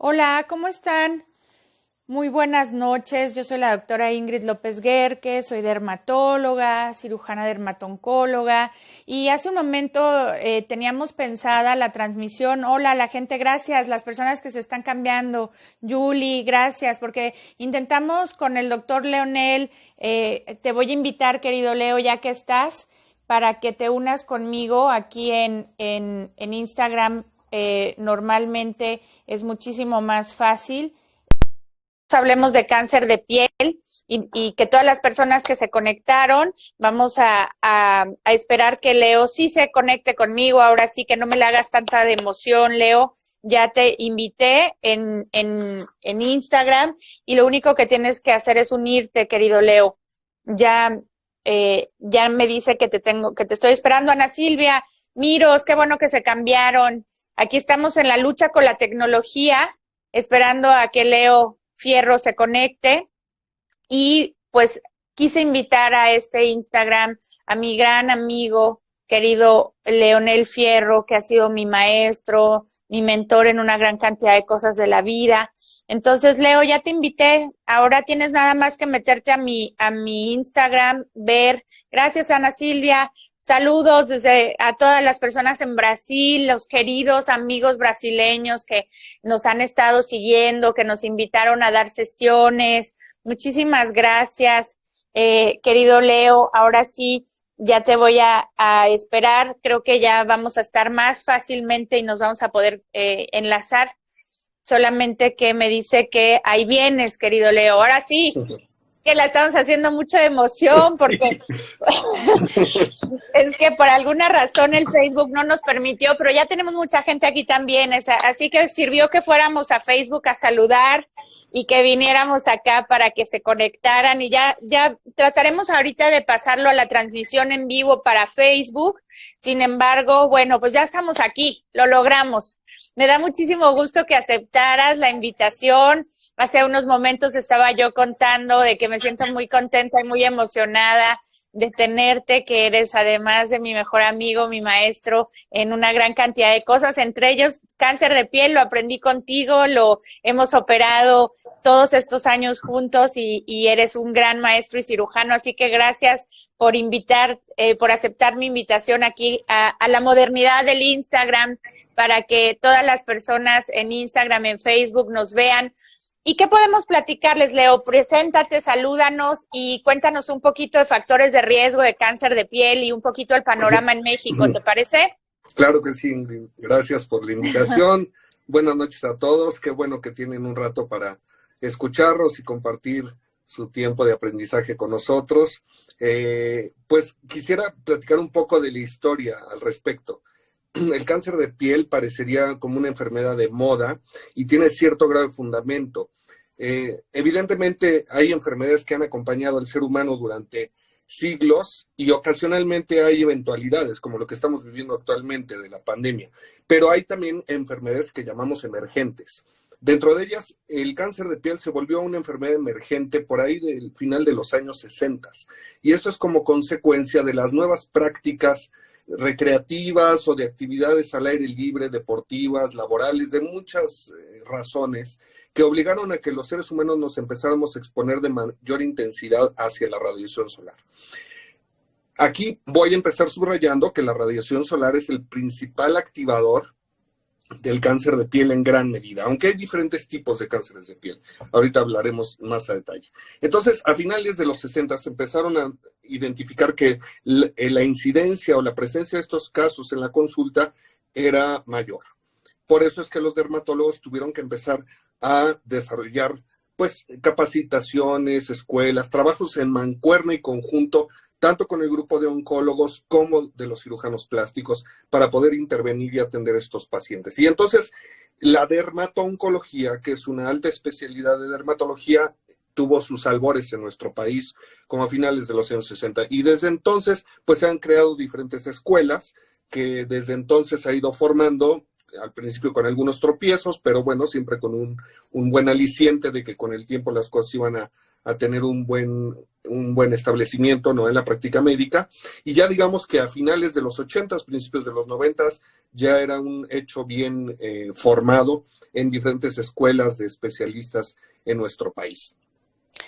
Hola, ¿cómo están? Muy buenas noches. Yo soy la doctora Ingrid López Guerque, soy dermatóloga, cirujana dermatooncóloga y hace un momento teníamos pensada la transmisión. Hola, la gente, gracias. Las personas que se están cambiando. Julie, gracias, porque intentamos con el doctor Leonel. Te voy a invitar, querido Leo, ya que estás, para que te unas conmigo aquí en Instagram. Normalmente es muchísimo más fácil. Hablemos de cáncer de piel y que todas las personas que se conectaron, vamos a esperar que Leo sí se conecte conmigo. Ahora sí, que no me le hagas tanta de emoción, Leo. Ya te invité en Instagram y lo único que tienes que hacer es unirte, querido Leo. Ya me dice que te estoy esperando. Ana Silvia, Miros, qué bueno que se cambiaron. Aquí estamos en la lucha con la tecnología, esperando a que Leo Fierro se conecte, y pues quise invitar a este Instagram a mi gran amigo, querido Leonel Fierro, que ha sido mi maestro, mi mentor en una gran cantidad de cosas de la vida. Entonces, Leo, ya te invité. Ahora tienes nada más que meterte a mi Instagram, ver. Gracias, Ana Silvia. Saludos a todas las personas en Brasil, los queridos amigos brasileños que nos han estado siguiendo, que nos invitaron a dar sesiones. Muchísimas gracias, querido Leo. Ahora sí, ya te voy a esperar. Creo que ya vamos a estar más fácilmente y nos vamos a poder enlazar. Solamente que me dice que ahí vienes, querido Leo. Ahora sí, que la estamos haciendo mucho de emoción porque es que por alguna razón el Facebook no nos permitió, pero ya tenemos mucha gente aquí también, así que sirvió que fuéramos a Facebook a saludar y que viniéramos acá para que se conectaran, y ya trataremos ahorita de pasarlo a la transmisión en vivo para Facebook. Sin embargo, bueno, pues ya estamos aquí, lo logramos. Me da muchísimo gusto que aceptaras la invitación. Hace unos momentos estaba yo contando de que me siento muy contenta y muy emocionada de tenerte, que eres además de mi mejor amigo, mi maestro en una gran cantidad de cosas, entre ellos cáncer de piel. Lo aprendí contigo, lo hemos operado todos estos años juntos y eres un gran maestro y cirujano, así que gracias por por aceptar mi invitación aquí a la modernidad del Instagram, para que todas las personas en Instagram, en Facebook nos vean. ¿Y qué podemos platicarles, Leo? Preséntate, salúdanos y cuéntanos un poquito de factores de riesgo de cáncer de piel y un poquito el panorama en México, ¿te parece? Claro que sí, Ingrid. Gracias por la invitación. Buenas noches a todos. Qué bueno que tienen un rato para escucharnos y compartir su tiempo de aprendizaje con nosotros. Pues quisiera platicar un poco de la historia al respecto. El cáncer de piel parecería como una enfermedad de moda y tiene cierto grado de fundamento. Evidentemente hay enfermedades que han acompañado al ser humano durante siglos y ocasionalmente hay eventualidades como lo que estamos viviendo actualmente de la pandemia, pero hay también enfermedades que llamamos emergentes. Dentro de ellas, el cáncer de piel se volvió una enfermedad emergente por ahí del final de los años 60, y esto es como consecuencia de las nuevas prácticas recreativas o de actividades al aire libre, deportivas, laborales, de muchas razones que obligaron a que los seres humanos nos empezáramos a exponer de mayor intensidad hacia la radiación solar. Aquí voy a empezar subrayando que la radiación solar es el principal activador del cáncer de piel en gran medida, aunque hay diferentes tipos de cánceres de piel. Ahorita hablaremos más a detalle. Entonces, a finales de los 60 se empezaron a identificar que la incidencia o la presencia de estos casos en la consulta era mayor. Por eso es que los dermatólogos tuvieron que empezar a desarrollar pues capacitaciones, escuelas, trabajos en mancuerna y conjunto, tanto con el grupo de oncólogos como de los cirujanos plásticos, para poder intervenir y atender a estos pacientes. Y entonces, la dermato-oncología, que es una alta especialidad de dermatología, tuvo sus albores en nuestro país, como a finales de los años 60. Y desde entonces, pues se han creado diferentes escuelas, que desde entonces ha ido formando, al principio con algunos tropiezos, pero bueno, siempre con un buen aliciente de que con el tiempo las cosas iban a tener un buen establecimiento, ¿no?, en la práctica médica, y ya digamos que a finales de los 80s, principios de los 90s, ya era un hecho bien formado en diferentes escuelas de especialistas en nuestro país.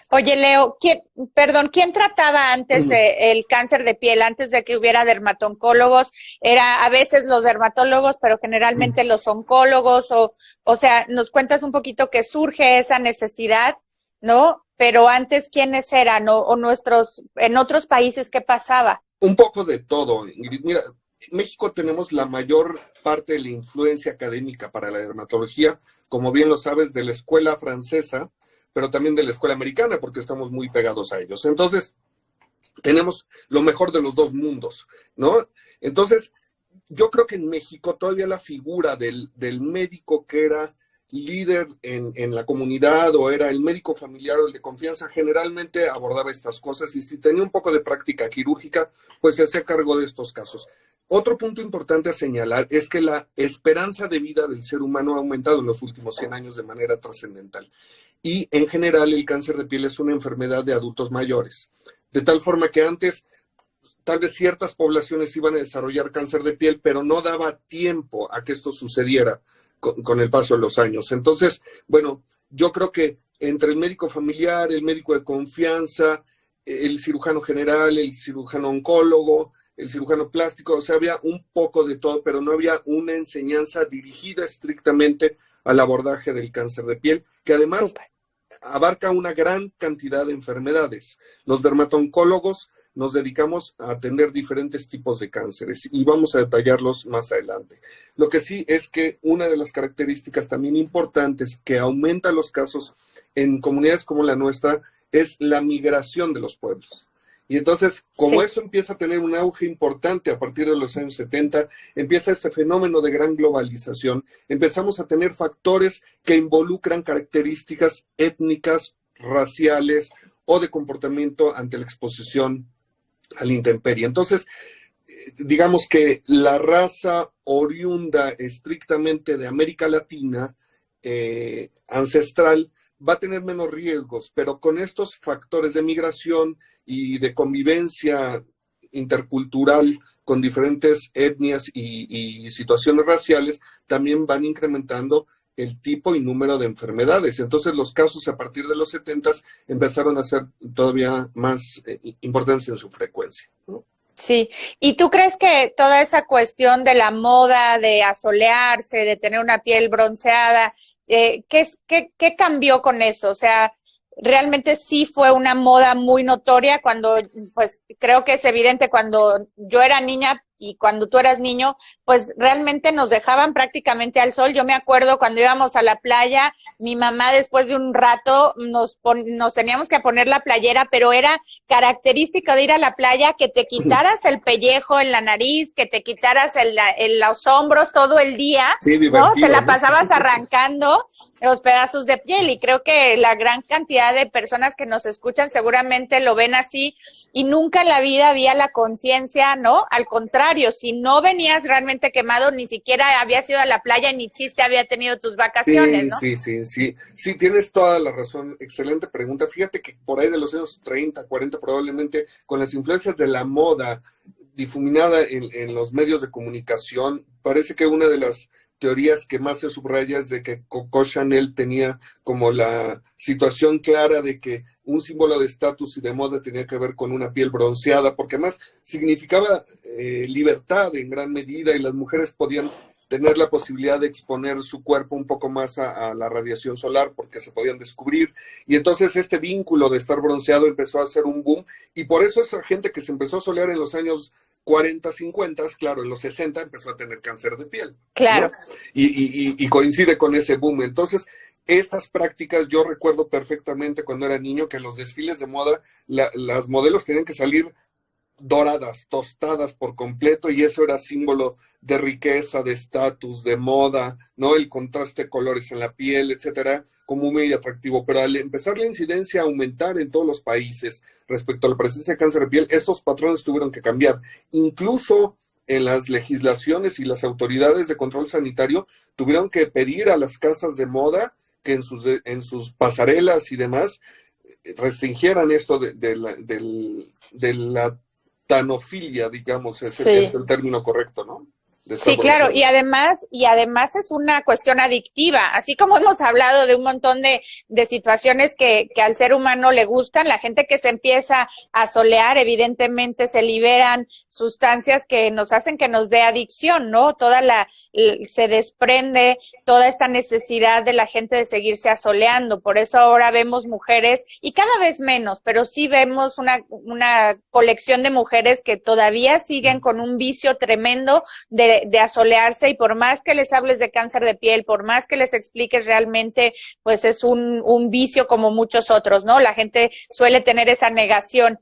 Oye, Leo, ¿quién trataba antes el cáncer de piel, antes de que hubiera dermatooncólogos? Era a veces los dermatólogos, pero generalmente los oncólogos, o sea, nos cuentas un poquito que surge esa necesidad, ¿no? Pero antes, ¿quiénes eran? O en otros países, ¿qué pasaba? Un poco de todo, Ingrid. Mira, en México tenemos la mayor parte de la influencia académica para la dermatología, como bien lo sabes, de la escuela francesa, pero también de la escuela americana, porque estamos muy pegados a ellos. Entonces, tenemos lo mejor de los dos mundos, ¿no? Entonces, yo creo que en México todavía la figura del médico que era líder en la comunidad, o era el médico familiar o el de confianza, generalmente abordaba estas cosas, y si tenía un poco de práctica quirúrgica, pues se hacía cargo de estos casos. Otro punto importante a señalar es que la esperanza de vida del ser humano ha aumentado en los últimos 100 años de manera trascendental. Y en general el cáncer de piel es una enfermedad de adultos mayores. De tal forma que antes tal vez ciertas poblaciones iban a desarrollar cáncer de piel, pero no daba tiempo a que esto sucediera con el paso de los años. Entonces, bueno, yo creo que entre el médico familiar, el médico de confianza, el cirujano general, el cirujano oncólogo, el cirujano plástico, o sea, había un poco de todo, pero no había una enseñanza dirigida estrictamente al abordaje del cáncer de piel, que además abarca una gran cantidad de enfermedades. Los dermatooncólogos nos dedicamos a atender diferentes tipos de cánceres y vamos a detallarlos más adelante. Lo que sí es que una de las características también importantes que aumenta los casos en comunidades como la nuestra es la migración de los pueblos. Y entonces, como eso empieza a tener un auge importante a partir de los años 70, empieza este fenómeno de gran globalización, empezamos a tener factores que involucran características étnicas, raciales o de comportamiento ante la exposición a la intemperie. Entonces, digamos que la raza oriunda estrictamente de América Latina, ancestral, va a tener menos riesgos, pero con estos factores de migración y de convivencia intercultural con diferentes etnias y situaciones raciales, también van incrementando el tipo y número de enfermedades. Entonces los casos a partir de los 70s empezaron a ser todavía más importantes en su frecuencia, ¿no? Sí, ¿y tú crees que toda esa cuestión de la moda, de asolearse, de tener una piel bronceada, ¿qué cambió con eso? O sea, realmente sí fue una moda muy notoria cuando, pues creo que es evidente, cuando yo era niña y cuando tú eras niño, pues realmente nos dejaban prácticamente al sol. Yo me acuerdo cuando íbamos a la playa, mi mamá después de un rato nos teníamos que poner la playera, pero era característica de ir a la playa que te quitaras el pellejo en la nariz, que te quitaras los hombros todo el día, sí, ¿no? Te la pasabas arrancando los pedazos de piel, y creo que la gran cantidad de personas que nos escuchan seguramente lo ven así, y nunca en la vida había la conciencia, ¿no? Al contrario, si no venías realmente quemado, ni siquiera habías ido a la playa, ni chiste había tenido tus vacaciones, ¿no? Sí, tienes toda la razón. Excelente pregunta. Fíjate que por ahí de los años 30, 40 probablemente, con las influencias de la moda difuminada en los medios de comunicación, parece que una de las teorías que más se subraya es de que Coco Chanel tenía como la situación clara de que un símbolo de estatus y de moda tenía que ver con una piel bronceada, porque además significaba libertad en gran medida, y las mujeres podían tener la posibilidad de exponer su cuerpo un poco más a la radiación solar, porque se podían descubrir, y entonces este vínculo de estar bronceado empezó a hacer un boom, y por eso esa gente que se empezó a solear en los años 40, 50, claro, en los 60 empezó a tener cáncer de piel. Claro. ¿No? Y coincide con ese boom. Entonces, estas prácticas yo recuerdo perfectamente cuando era niño, que en los desfiles de moda las modelos tenían que salir doradas, tostadas por completo, y eso era símbolo de riqueza, de estatus, de moda, ¿no? El contraste de colores en la piel, etcétera, como muy atractivo. Pero al empezar la incidencia a aumentar en todos los países respecto a la presencia de cáncer de piel, estos patrones tuvieron que cambiar. Incluso en las legislaciones y las autoridades de control sanitario tuvieron que pedir a las casas de moda que en sus pasarelas y demás restringieran esto de la tanofilia, digamos, Sí. es el término correcto, ¿no? Sí, claro, y además es una cuestión adictiva, así como hemos hablado de un montón de situaciones que al ser humano le gustan, la gente que se empieza a solear, evidentemente se liberan sustancias que nos hacen que nos dé adicción, ¿no? Se desprende toda esta necesidad de la gente de seguirse asoleando, por eso ahora vemos mujeres, y cada vez menos, pero sí vemos una colección de mujeres que todavía siguen con un vicio tremendo de asolearse, y por más que les hables de cáncer de piel, por más que les expliques realmente, pues es un vicio como muchos otros, ¿no? La gente suele tener esa negación.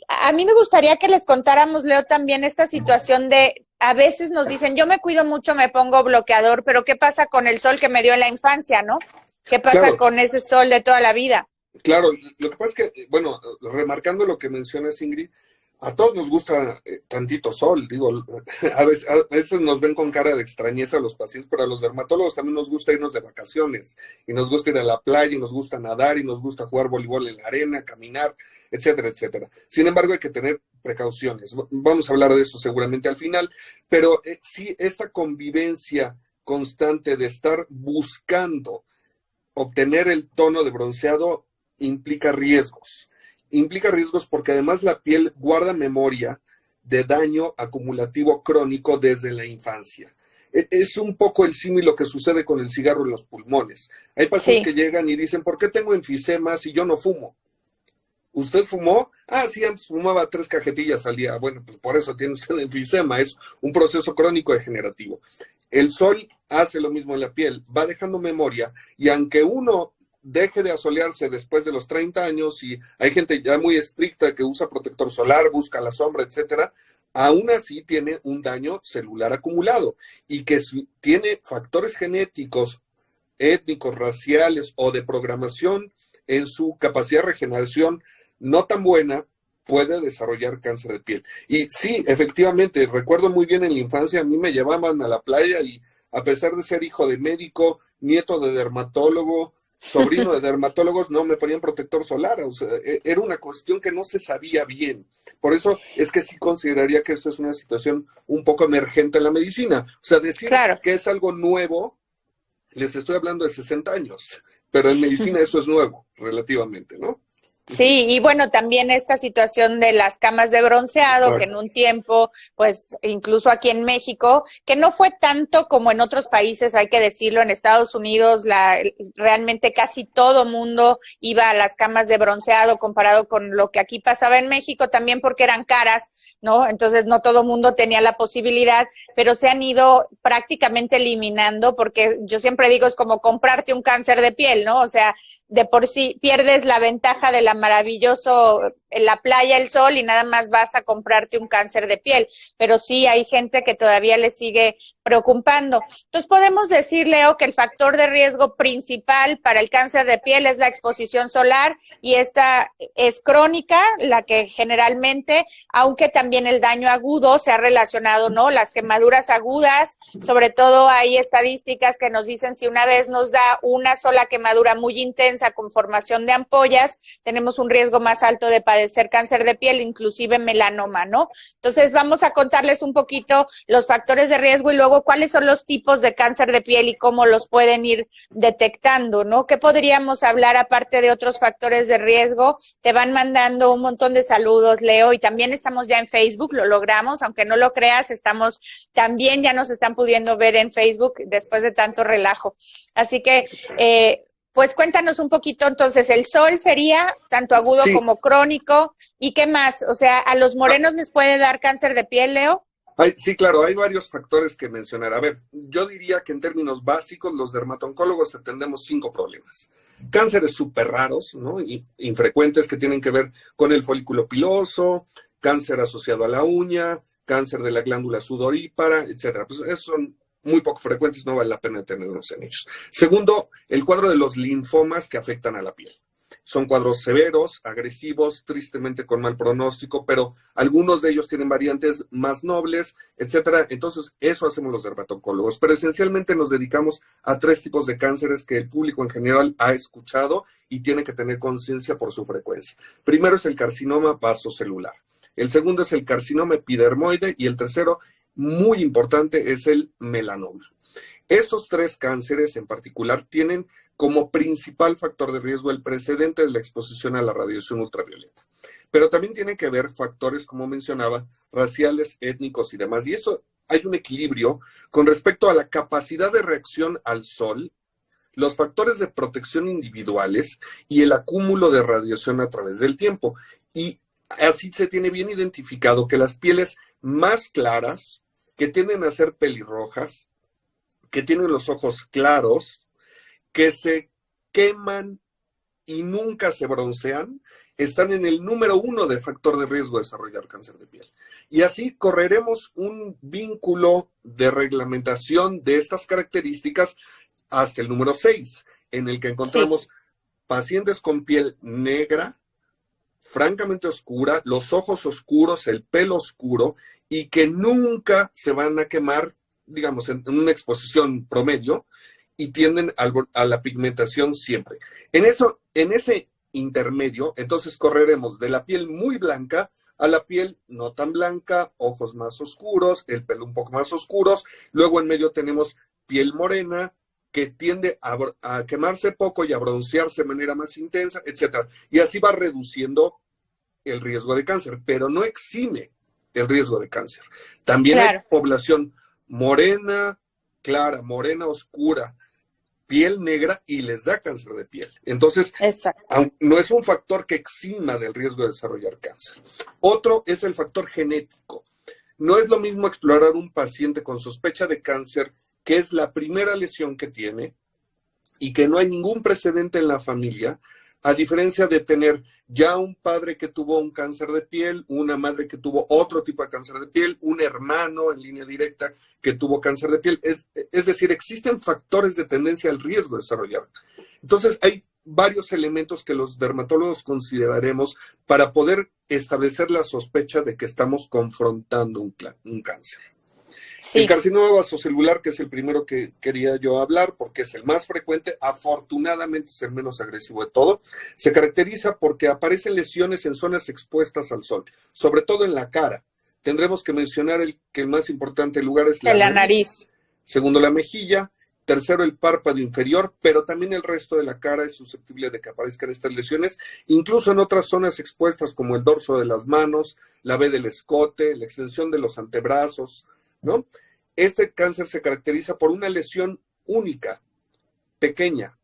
A mí me gustaría que les contáramos, Leo, también esta situación de, a veces nos dicen, yo me cuido mucho, me pongo bloqueador, pero ¿qué pasa con el sol que me dio en la infancia, no? ¿Qué pasa Claro. con ese sol de toda la vida? Claro, lo que pasa es que, bueno, remarcando lo que mencionas, Ingrid, a todos nos gusta tantito sol, digo, a veces nos ven con cara de extrañeza los pacientes, pero a los dermatólogos también nos gusta irnos de vacaciones, y nos gusta ir a la playa, y nos gusta nadar, y nos gusta jugar voleibol en la arena, caminar, etcétera, etcétera. Sin embargo, hay que tener precauciones. Vamos a hablar de eso seguramente al final, pero sí, esta convivencia constante de estar buscando obtener el tono de bronceado implica riesgos. Implica riesgos porque además la piel guarda memoria de daño acumulativo crónico desde la infancia. Es un poco el símil lo que sucede con el cigarro en los pulmones. Hay pacientes que llegan y dicen, ¿por qué tengo enfisema si yo no fumo? ¿Usted fumó? Ah, sí, antes fumaba 3 cajetillas al día. Bueno, pues por eso tiene usted enfisema, es un proceso crónico degenerativo. El sol hace lo mismo en la piel, va dejando memoria, y aunque uno deje de asolearse después de los 30 años, y hay gente ya muy estricta que usa protector solar, busca la sombra, etcétera, aún así tiene un daño celular acumulado, y que si tiene factores genéticos, étnicos, raciales o de programación en su capacidad de regeneración no tan buena, puede desarrollar cáncer de piel. Y sí, efectivamente, recuerdo muy bien en la infancia, a mí me llevaban a la playa y a pesar de ser hijo de médico, nieto de dermatólogo, sobrino de dermatólogos, no me ponían protector solar. O sea, era una cuestión que no se sabía bien. Por eso es que sí consideraría que esto es una situación un poco emergente en la medicina. O sea, decir que es algo nuevo, les estoy hablando de 60 años, pero en medicina eso es nuevo, relativamente, ¿no? Sí, y bueno, también esta situación de las camas de bronceado, exacto, que en un tiempo, pues incluso aquí en México, que no fue tanto como en otros países, hay que decirlo, en Estados Unidos realmente casi todo mundo iba a las camas de bronceado comparado con lo que aquí pasaba en México, también porque eran caras, ¿no? Entonces no todo mundo tenía la posibilidad, pero se han ido prácticamente eliminando, porque yo siempre digo, es como comprarte un cáncer de piel, ¿no? O sea, de por sí pierdes la ventaja de la maravilloso en la playa, el sol, y nada más vas a comprarte un cáncer de piel, pero sí hay gente que todavía le sigue preocupando. Entonces podemos decir, Leo, que el factor de riesgo principal para el cáncer de piel es la exposición solar, y esta es crónica, la que generalmente, aunque también el daño agudo se ha relacionado, ¿no? Las quemaduras agudas, sobre todo hay estadísticas que nos dicen si una vez nos da una sola quemadura muy intensa con formación de ampollas, tenemos un riesgo más alto de padecer cáncer de piel, inclusive melanoma, ¿no? Entonces vamos a contarles un poquito los factores de riesgo y luego cuáles son los tipos de cáncer de piel y cómo los pueden ir detectando, ¿no? ¿Qué podríamos hablar aparte de otros factores de riesgo? Te van mandando un montón de saludos, Leo, y también estamos ya en Facebook, lo logramos, aunque no lo creas, estamos también, ya nos están pudiendo ver en Facebook después de tanto relajo. Así que, pues cuéntanos un poquito, entonces, el sol sería tanto agudo como crónico, ¿y qué más? O sea, ¿a los morenos les puede dar cáncer de piel, Leo? Sí, claro, hay varios factores que mencionar. A ver, yo diría que en términos básicos, los dermatooncólogos atendemos 5 problemas. Cánceres súper raros, ¿no? Infrecuentes, que tienen que ver con el folículo piloso, cáncer asociado a la uña, cáncer de la glándula sudorípara, etcétera. Pues esos son muy poco frecuentes, no vale la pena tenerlos en ellos. Segundo, el cuadro de los linfomas que afectan a la piel. Son cuadros severos, agresivos, tristemente con mal pronóstico, pero algunos de ellos tienen variantes más nobles, etcétera. Entonces, eso hacemos los dermatocólogos. Pero esencialmente nos dedicamos a 3 tipos de cánceres que el público en general ha escuchado y tiene que tener conciencia por su frecuencia. Primero es el carcinoma vasocelular. El segundo es el carcinoma epidermoide y el tercero, muy importante, es el melanoma. Estos 3 cánceres en particular tienen como principal factor de riesgo el precedente de la exposición a la radiación ultravioleta. Pero también tiene que ver factores, como mencionaba, raciales, étnicos y demás. Y eso hay un equilibrio con respecto a la capacidad de reacción al sol, los factores de protección individuales y el acúmulo de radiación a través del tiempo. Y así se tiene bien identificado que las pieles más claras, que tienden a ser pelirrojas, que tienen los ojos claros, que se queman y nunca se broncean, están en el número 1 de factor de riesgo de desarrollar cáncer de piel. Y así correremos un vínculo de reglamentación de estas características hasta el número 6, en el que encontramos pacientes con piel negra, francamente oscura, los ojos oscuros, el pelo oscuro, y que nunca se van a quemar, digamos, en una exposición promedio, y tienden a la pigmentación siempre. En ese intermedio, entonces correremos de la piel muy blanca a la piel no tan blanca, ojos más oscuros, el pelo un poco más oscuros, luego en medio tenemos piel morena, que tiende a quemarse poco y a broncearse de manera más intensa, etc. Y así va reduciendo el riesgo de cáncer, pero no exime el riesgo de cáncer. También hay población morena, clara, morena oscura, piel negra y les da cáncer de piel. Entonces, no es un factor que exima del riesgo de desarrollar cáncer. Otro es el factor genético. No es lo mismo explorar un paciente con sospecha de cáncer, que es la primera lesión que tiene y que no hay ningún precedente en la familia, a diferencia de tener ya un padre que tuvo un cáncer de piel, una madre que tuvo otro tipo de cáncer de piel, un hermano en línea directa que tuvo cáncer de piel. Es decir, existen factores de tendencia al riesgo de desarrollar. Entonces, hay varios elementos que los dermatólogos consideraremos para poder establecer la sospecha de que estamos confrontando un cáncer. Sí. El carcinoma vasocelular, que es el primero que quería yo hablar, porque es el más frecuente, afortunadamente es el menos agresivo de todo, se caracteriza porque aparecen lesiones en zonas expuestas al sol, sobre todo en la cara. Tendremos que mencionar que el más importante lugar es la nariz. Segundo, la mejilla. Tercero, el párpado inferior, pero también el resto de la cara es susceptible de que aparezcan estas lesiones, incluso en otras zonas expuestas como el dorso de las manos, la V del escote, la extensión de los antebrazos, ¿no? Este cáncer se caracteriza por una lesión única, pequeña,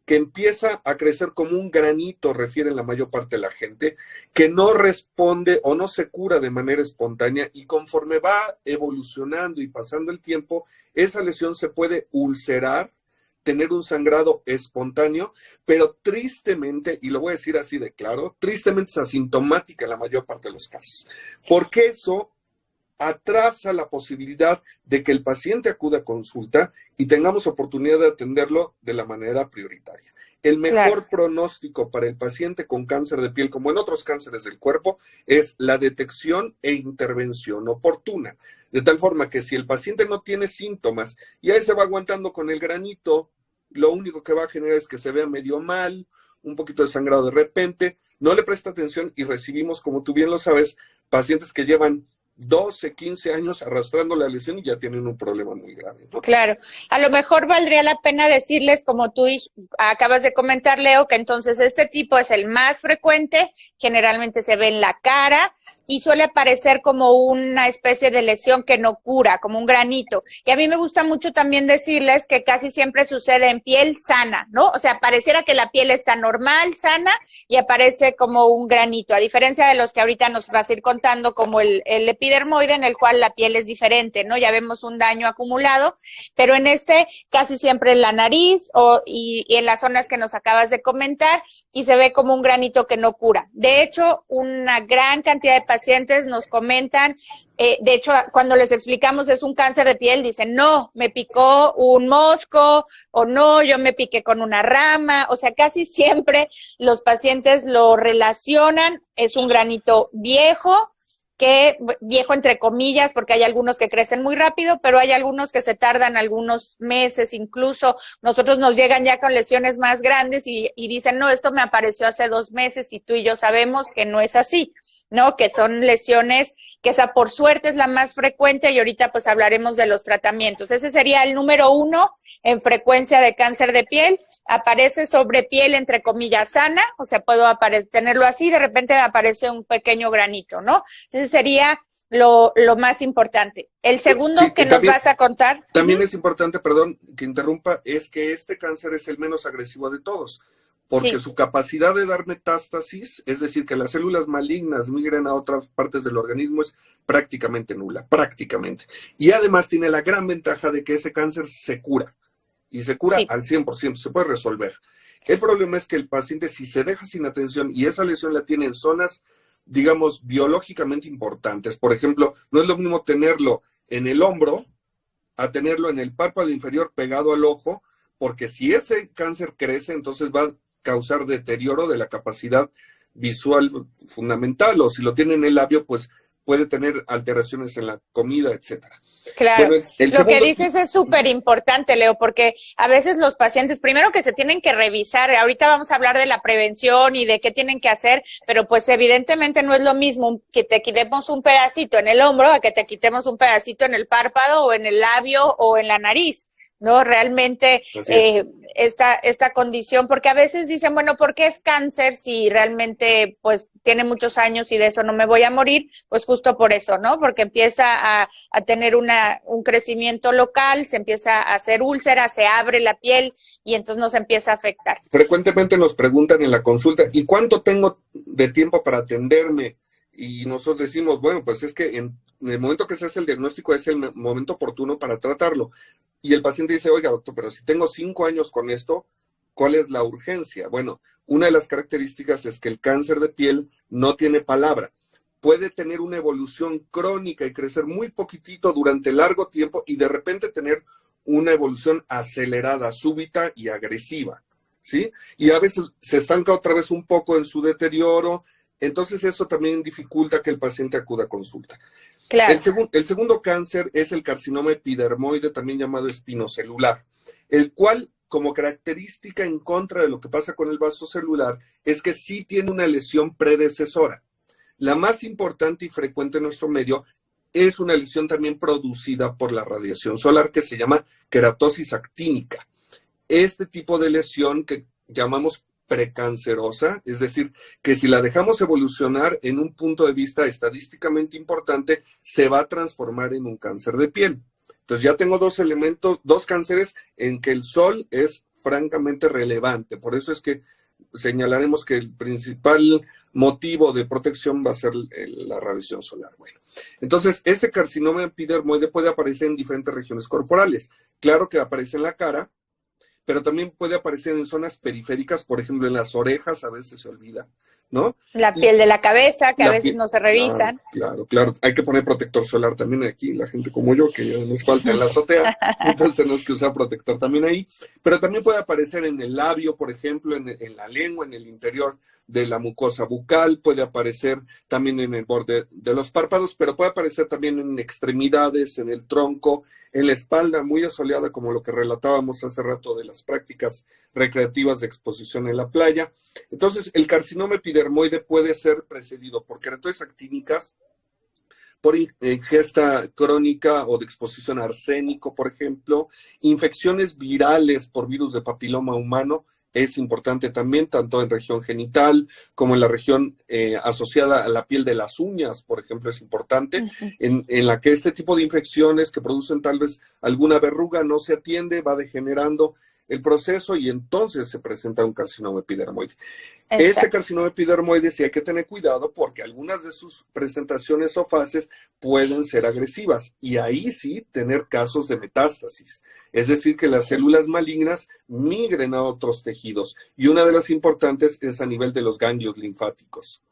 que empieza a crecer como un granito, refiere la mayor parte de la gente, que no responde o no se cura de manera espontánea, y conforme va evolucionando y pasando el tiempo, esa lesión se puede ulcerar, tener un sangrado espontáneo, pero tristemente, y lo voy a decir así de claro, tristemente es asintomática en la mayor parte de los casos, porque eso atrasa la posibilidad de que el paciente acuda a consulta y tengamos oportunidad de atenderlo de la manera prioritaria. El mejor pronóstico para el paciente con cáncer de piel, como en otros cánceres del cuerpo, es la detección e intervención oportuna. De tal forma que si el paciente no tiene síntomas y ahí se va aguantando con el granito, lo único que va a generar es que se vea medio mal, un poquito de sangrado de repente, no le presta atención y recibimos, como tú bien lo sabes, pacientes que llevan 12, 15 años arrastrando la lesión y ya tienen un problema muy grave, ¿no? Claro. A lo mejor valdría la pena decirles, como tú acabas de comentar, Leo, que entonces este tipo es el más frecuente, generalmente se ve en la cara y suele aparecer como una especie de lesión que no cura, como un granito. Y a mí me gusta mucho también decirles que casi siempre sucede en piel sana, ¿no? O sea, pareciera que la piel está normal, sana, y aparece como un granito, a diferencia de los que ahorita nos vas a ir contando, como el epidermoide, en el cual la piel es diferente, ¿no? Ya vemos un daño acumulado, pero en este casi siempre en la nariz y en las zonas que nos acabas de comentar, y se ve como un granito que no cura. De hecho, una gran cantidad de pacientes nos comentan, de hecho, cuando les explicamos es un cáncer de piel, dicen, no, me picó un mosco, o no, yo me piqué con una rama, o sea, casi siempre los pacientes lo relacionan, es un granito viejo, que viejo entre comillas, porque hay algunos que crecen muy rápido, pero hay algunos que se tardan algunos meses, incluso nosotros nos llegan ya con lesiones más grandes y dicen, no, esto me apareció hace 2 meses y tú y yo sabemos que no es así, ¿no? Que son lesiones, que esa por suerte es la más frecuente y ahorita pues hablaremos de los tratamientos. Ese sería el número 1 en frecuencia de cáncer de piel. Aparece sobre piel entre comillas sana, o sea, puedo tenerlo así, de repente aparece un pequeño granito, ¿no? Ese sería lo más importante. El segundo sí, que nos vas a contar. También es importante, perdón que interrumpa, es que este cáncer es el menos agresivo de todos, porque su capacidad de dar metástasis, es decir, que las células malignas migren a otras partes del organismo, es prácticamente nula, prácticamente. Y además tiene la gran ventaja de que ese cáncer se cura, y se cura al 100%, se puede resolver. El problema es que el paciente, si se deja sin atención y esa lesión la tiene en zonas, digamos, biológicamente importantes, por ejemplo, no es lo mismo tenerlo en el hombro a tenerlo en el párpado inferior pegado al ojo, porque si ese cáncer crece, entonces va a causar deterioro de la capacidad visual fundamental, o si lo tiene en el labio, pues puede tener alteraciones en la comida, etcétera. Claro, lo que dices es súper importante, Leo, porque a veces los pacientes, primero que se tienen que revisar, ahorita vamos a hablar de la prevención y de qué tienen que hacer, pero pues evidentemente no es lo mismo que te quitemos un pedacito en el hombro a que te quitemos un pedacito en el párpado o en el labio o en la nariz, ¿no? Realmente esta condición, porque a veces dicen, bueno, ¿por qué es cáncer si realmente pues tiene muchos años y de eso no me voy a morir? Pues justo por eso, ¿no? Porque empieza a tener un crecimiento local, se empieza a hacer úlcera, se abre la piel y entonces nos empieza a afectar. Frecuentemente nos preguntan en la consulta, ¿y cuánto tengo de tiempo para atenderme? Y nosotros decimos, bueno, pues es que en el momento que se hace el diagnóstico es el momento oportuno para tratarlo. Y el paciente dice, oiga, doctor, pero si tengo 5 años con esto, ¿cuál es la urgencia? Bueno, una de las características es que el cáncer de piel no tiene palabra. Puede tener una evolución crónica y crecer muy poquitito durante largo tiempo y de repente tener una evolución acelerada, súbita y agresiva, ¿sí? Y a veces se estanca otra vez un poco en su deterioro. Entonces eso también dificulta que el paciente acuda a consulta. Claro. El segundo cáncer es el carcinoma epidermoide, también llamado espinocelular, el cual, como característica en contra de lo que pasa con el vaso celular, es que sí tiene una lesión predecesora. La más importante y frecuente en nuestro medio es una lesión también producida por la radiación solar que se llama queratosis actínica. Este tipo de lesión que llamamos precancerosa, es decir, que si la dejamos evolucionar en un punto de vista estadísticamente importante, se va a transformar en un cáncer de piel. Entonces ya tengo 2 elementos, 2 cánceres en que el sol es francamente relevante. Por eso es que señalaremos que el principal motivo de protección va a ser la radiación solar. Bueno, entonces este carcinoma epidermoide puede aparecer en diferentes regiones corporales. Claro que aparece en la cara, pero también puede aparecer en zonas periféricas, por ejemplo, en las orejas, a veces se olvida, ¿no? La piel de la cabeza, que a veces no se revisan. Claro. Hay que poner protector solar también aquí, la gente como yo, que ya nos falta en la azotea, entonces tenemos que usar protector también ahí. Pero también puede aparecer en el labio, por ejemplo, en la lengua, en el interior de la mucosa bucal, puede aparecer también en el borde de los párpados, pero puede aparecer también en extremidades, en el tronco, en la espalda, muy asoleada, como lo que relatábamos hace rato de las prácticas recreativas de exposición en la playa. Entonces, el carcinoma epidermoide puede ser precedido por queratosis actínicas, por ingesta crónica o de exposición a arsénico, por ejemplo, infecciones virales por virus de papiloma humano. Es importante también, tanto en región genital como en la región asociada a la piel de las uñas, por ejemplo, es importante, en la que este tipo de infecciones que producen tal vez alguna verruga no se atiende, va degenerando el proceso y entonces se presenta un carcinoma epidermoide. Exacto. Este carcinoma epidermoide sí hay que tener cuidado porque algunas de sus presentaciones o fases pueden ser agresivas y ahí sí tener casos de metástasis. Es decir, que las células malignas migren a otros tejidos y una de las importantes es a nivel de los ganglios linfáticos.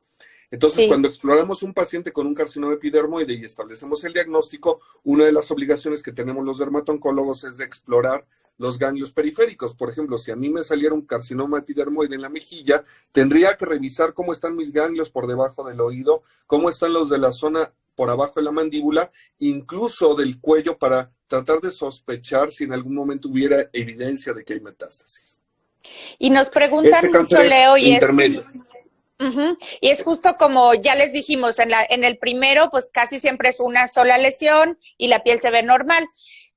Entonces, Sí. cuando exploramos un paciente con un carcinoma epidermoide y establecemos el diagnóstico, una de las obligaciones que tenemos los dermatoncólogos es de explorar los ganglios periféricos. Por ejemplo, si a mí me saliera un carcinoma epidermoide en la mejilla, tendría que revisar cómo están mis ganglios por debajo del oído, cómo están los de la zona por abajo de la mandíbula, incluso del cuello, para tratar de sospechar si en algún momento hubiera evidencia de que hay metástasis. Y nos preguntan Este mucho, cáncer es Leo, intermedio. Y es justo como ya les dijimos, en el primero, pues casi siempre es una sola lesión y la piel se ve normal.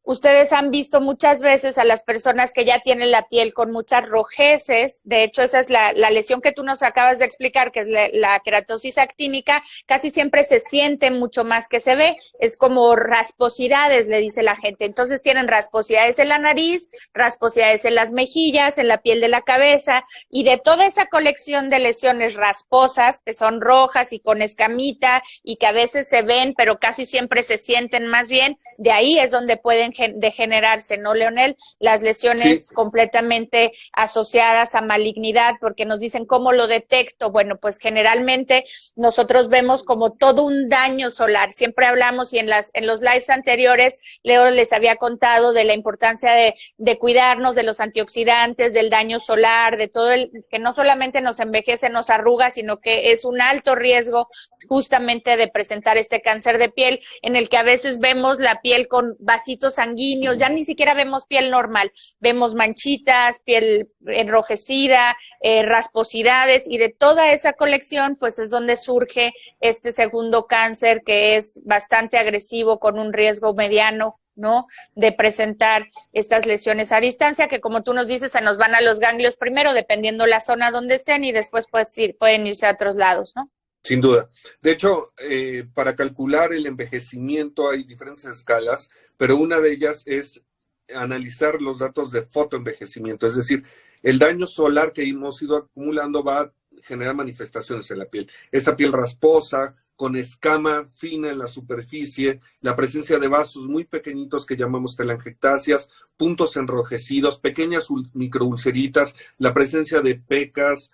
Ustedes han visto muchas veces a las personas que ya tienen la piel con muchas rojeces. De hecho, esa es la lesión que tú nos acabas de explicar, que es la queratosis actínica. Casi siempre se siente mucho más que se ve. Es como rasposidades, le dice la gente. Entonces tienen rasposidades en la nariz, rasposidades en las mejillas, en la piel de la cabeza. Y de toda esa colección de lesiones rasposas, que son rojas y con escamita y que a veces se ven, pero casi siempre se sienten más bien, de ahí es donde pueden degenerarse, ¿no, Leonel? Las lesiones completamente asociadas a malignidad, porque nos dicen, ¿cómo lo detecto? Bueno, pues generalmente nosotros vemos como todo un daño solar. Siempre hablamos, y en los lives anteriores, Leo les había contado de la importancia de cuidarnos de los antioxidantes, del daño solar, de todo que no solamente nos envejece, nos arruga, sino que es un alto riesgo justamente de presentar este cáncer de piel, en el que a veces vemos la piel con vasitos sanguíneos, ya ni siquiera vemos piel normal, vemos manchitas, piel enrojecida, rasposidades, y de toda esa colección pues es donde surge este segundo cáncer, que es bastante agresivo, con un riesgo mediano, ¿no?, de presentar estas lesiones a distancia, que como tú nos dices, se nos van a los ganglios primero, dependiendo la zona donde estén, y después pueden irse a otros lados, ¿no? Sin duda. De hecho, para calcular el envejecimiento hay diferentes escalas, pero una de ellas es analizar los datos de fotoenvejecimiento, es decir, el daño solar que hemos ido acumulando va a generar manifestaciones en la piel. Esta piel rasposa, con escama fina en la superficie, la presencia de vasos muy pequeñitos que llamamos telangiectasias, puntos enrojecidos, pequeñas microulceritas, la presencia de pecas,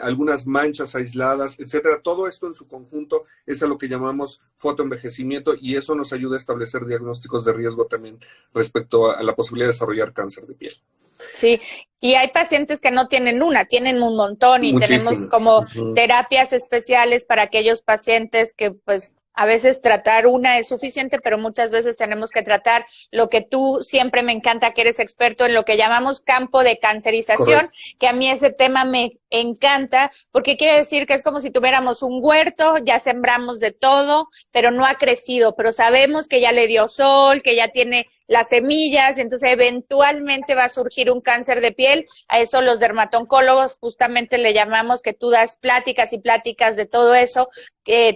algunas manchas aisladas, etcétera. Todo esto en su conjunto es a lo que llamamos fotoenvejecimiento, y eso nos ayuda a establecer diagnósticos de riesgo también respecto a la posibilidad de desarrollar cáncer de piel. Sí, y hay pacientes que no tienen una, tienen un montón, y tenemos como terapias especiales para aquellos pacientes que pues a veces tratar una es suficiente, pero muchas veces tenemos que tratar lo que tú siempre me encanta, que eres experto en lo que llamamos campo de cancerización. Correcto. Que a mí ese tema me encanta, porque quiere decir que es como si tuviéramos un huerto, ya sembramos de todo, pero no ha crecido, pero sabemos que ya le dio sol, que ya tiene las semillas, entonces eventualmente va a surgir un cáncer de piel. A eso los dermatoncólogos justamente le llamamos, que tú das pláticas y pláticas de todo eso,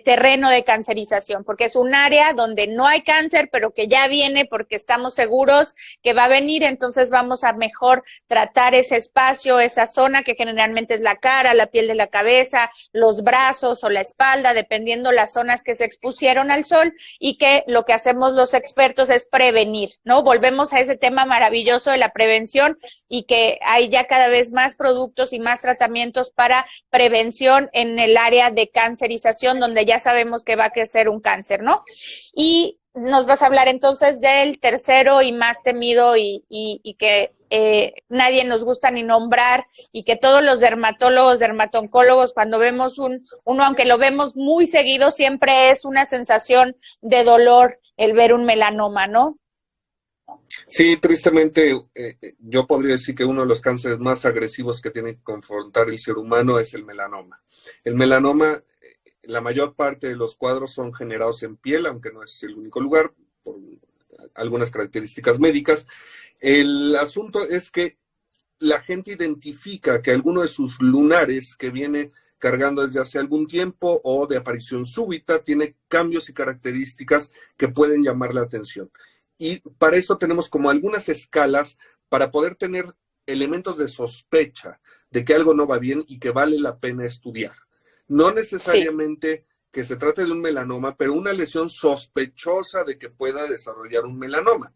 terreno de cancerización, porque es un área donde no hay cáncer, pero que ya viene porque estamos seguros que va a venir. Entonces vamos a mejor tratar ese espacio, esa zona, que generalmente es la cara, la piel de la cabeza, los brazos o la espalda, dependiendo las zonas que se expusieron al sol, y que lo que hacemos los expertos es prevenir, ¿no? Volvemos a ese tema maravilloso de la prevención, y que hay ya cada vez más productos y más tratamientos para prevención en el área de cancerización, donde ya sabemos que va a crecer un cáncer, ¿no? Y nos vas a hablar entonces del tercero y más temido, y que nadie nos gusta ni nombrar, y que todos los dermatólogos, dermatoncólogos, cuando vemos uno, aunque lo vemos muy seguido, siempre es una sensación de dolor el ver un melanoma, ¿no? Sí, tristemente, yo podría decir que uno de los cánceres más agresivos que tiene que confrontar el ser humano es el melanoma. El melanoma, la mayor parte de los cuadros son generados en piel, aunque no es el único lugar, por algunas características médicas. El asunto es que la gente identifica que alguno de sus lunares, que viene cargando desde hace algún tiempo o de aparición súbita, tiene cambios y características que pueden llamar la atención. Y para eso tenemos como algunas escalas para poder tener elementos de sospecha de que algo no va bien y que vale la pena estudiar. No necesariamente que se trate de un melanoma, pero una lesión sospechosa de que pueda desarrollar un melanoma.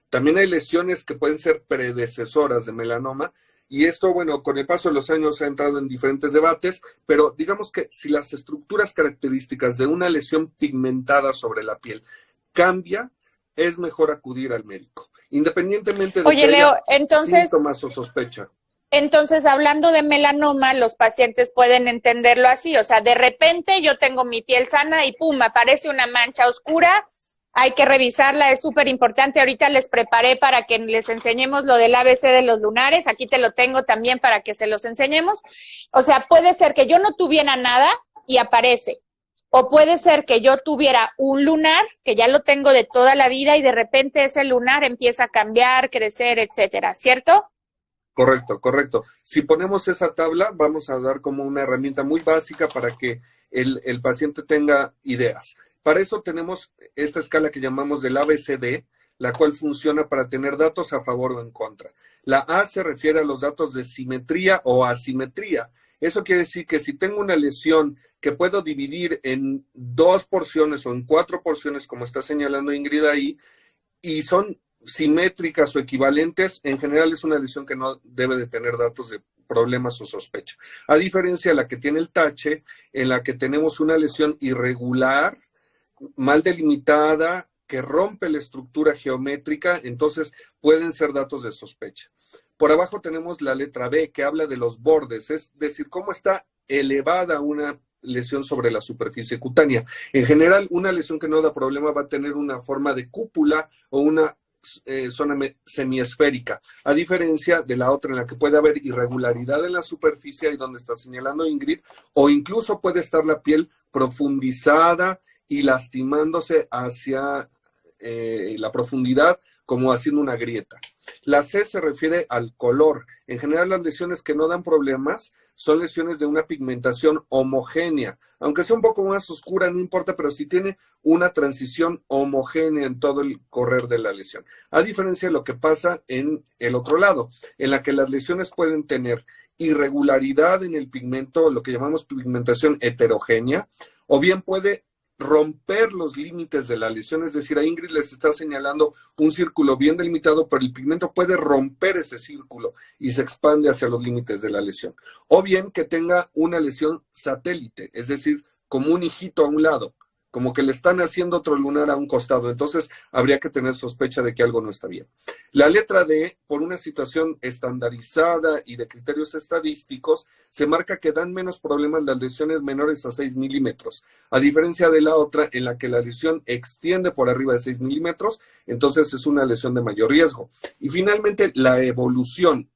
También hay lesiones que pueden ser predecesoras de melanoma, Y esto, bueno, con el paso de los años ha entrado en diferentes debates, pero digamos que si las estructuras características de una lesión pigmentada sobre la piel cambia, es mejor acudir al médico, independientemente de que Leo, haya síntomas o sospecha. Entonces, hablando de melanoma, los pacientes pueden entenderlo así, o sea, de repente yo tengo mi piel sana y pum, aparece una mancha oscura, hay que revisarla, es súper importante. Ahorita les preparé para que les enseñemos lo del ABC de los lunares, aquí te lo tengo también para que se los enseñemos. O sea, puede ser que yo no tuviera nada y aparece, o puede ser que yo tuviera un lunar, que ya lo tengo de toda la vida y de repente ese lunar empieza a cambiar, crecer, etcétera, ¿cierto? Correcto, correcto. Si ponemos esa tabla, vamos a dar como una herramienta muy básica para que el paciente tenga ideas. Para eso tenemos esta escala que llamamos del ABCD, la cual funciona para tener datos a favor o en contra. La A se refiere a los datos de simetría o asimetría. Eso quiere decir que si tengo una lesión que puedo dividir en 2 porciones o en 4 porciones, como está señalando Ingrid ahí, y son simétricas o equivalentes, en general es una lesión que no debe de tener datos de problemas o sospecha. A diferencia de la que tiene el tache, en la que tenemos una lesión irregular, mal delimitada, que rompe la estructura geométrica, entonces pueden ser datos de sospecha. Por abajo tenemos la letra B, que habla de los bordes, es decir, cómo está elevada una lesión sobre la superficie cutánea. En general, una lesión que no da problema va a tener una forma de cúpula o una zona semiesférica, a diferencia de la otra en la que puede haber irregularidad en la superficie, ahí donde está señalando Ingrid, o incluso puede estar la piel profundizada y lastimándose hacia la profundidad, como haciendo una grieta. La C se refiere al color. En general, las lesiones que no dan problemas son lesiones de una pigmentación homogénea. Aunque sea un poco más oscura, no importa, pero si tiene una transición homogénea en todo el correr de la lesión. A diferencia de lo que pasa en el otro lado, en la que las lesiones pueden tener irregularidad en el pigmento, lo que llamamos pigmentación heterogénea, o bien puede romper los límites de la lesión, es decir, a Ingrid les está señalando un círculo bien delimitado, pero el pigmento puede romper ese círculo y se expande hacia los límites de la lesión. O bien que tenga una lesión satélite, es decir, como un hijito a un lado, como que le están haciendo otro lunar a un costado, entonces habría que tener sospecha de que algo no está bien. La letra D, por una situación estandarizada y de criterios estadísticos, se marca que dan menos problemas las lesiones menores a 6 milímetros, a diferencia de la otra en la que la lesión extiende por arriba de 6 milímetros, entonces es una lesión de mayor riesgo. Y finalmente, la evolución.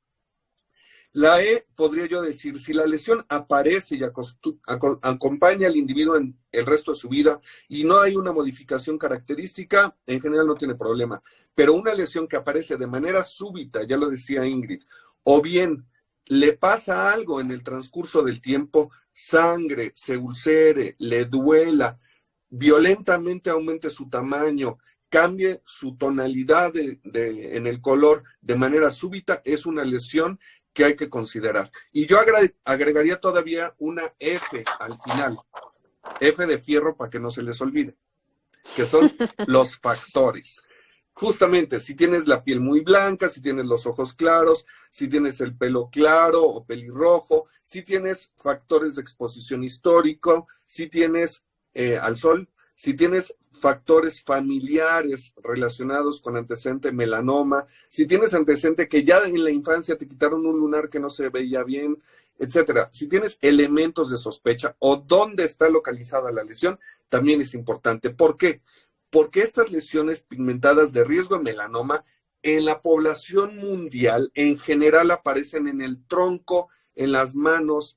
La E, podría yo decir, si la lesión aparece y acompaña al individuo en el resto de su vida y no hay una modificación característica, en general no tiene problema. Pero una lesión que aparece de manera súbita, ya lo decía Ingrid, o bien le pasa algo en el transcurso del tiempo, sangre, se ulcere, le duela, violentamente aumente su tamaño, cambie su tonalidad en el color de manera súbita, es una lesión que hay que considerar. Y yo agregaría todavía una F al final, F de fierro para que no se les olvide, que son los factores. Justamente, si tienes la piel muy blanca, si tienes los ojos claros, si tienes el pelo claro o pelirrojo, si tienes factores de exposición histórico, si tienes al sol, si tienes factores familiares relacionados con antecedente melanoma, si tienes antecedente que ya en la infancia te quitaron un lunar que no se veía bien, etcétera. Si tienes elementos de sospecha o dónde está localizada la lesión, también es importante. ¿Por qué? Porque estas lesiones pigmentadas de riesgo de melanoma en la población mundial en general aparecen en el tronco, en las manos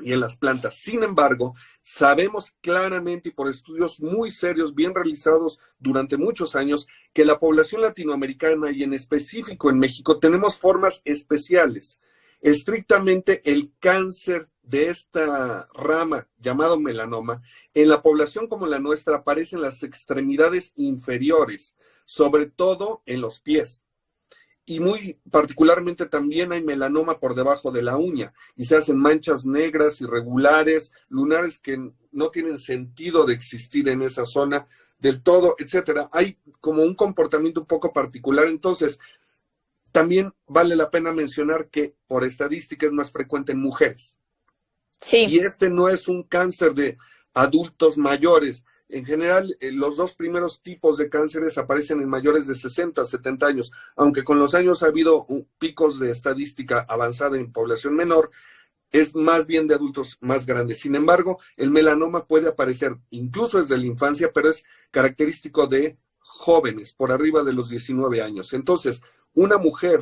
y en las plantas. Sin embargo, sabemos claramente y por estudios muy serios, bien realizados durante muchos años, que la población latinoamericana y en específico en México tenemos formas especiales. Estrictamente el cáncer de esta rama llamado melanoma, en la población como la nuestra aparece en las extremidades inferiores, sobre todo en los pies. Y muy particularmente también hay melanoma por debajo de la uña y se hacen manchas negras, irregulares, lunares que no tienen sentido de existir en esa zona del todo, etcétera. Hay como un comportamiento un poco particular. Entonces, también vale la pena mencionar que por estadística es más frecuente en mujeres. Sí. Y este no es un cáncer de adultos mayores. En general, los dos primeros tipos de cánceres aparecen en mayores de 60 a 70 años, aunque con los años ha habido picos de estadística avanzada en población menor, es más bien de adultos más grandes. Sin embargo, el melanoma puede aparecer incluso desde la infancia, pero es característico de jóvenes, por arriba de los 19 años. Entonces, una mujer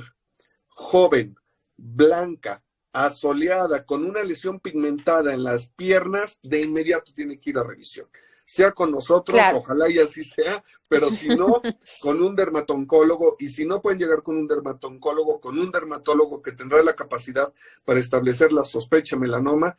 joven, blanca, asoleada, con una lesión pigmentada en las piernas, de inmediato tiene que ir a revisión. Sea con nosotros, claro, ojalá y así sea, pero si no, con un dermatoncólogo, y si no pueden llegar con un dermatólogo que tendrá la capacidad para establecer la sospecha de melanoma,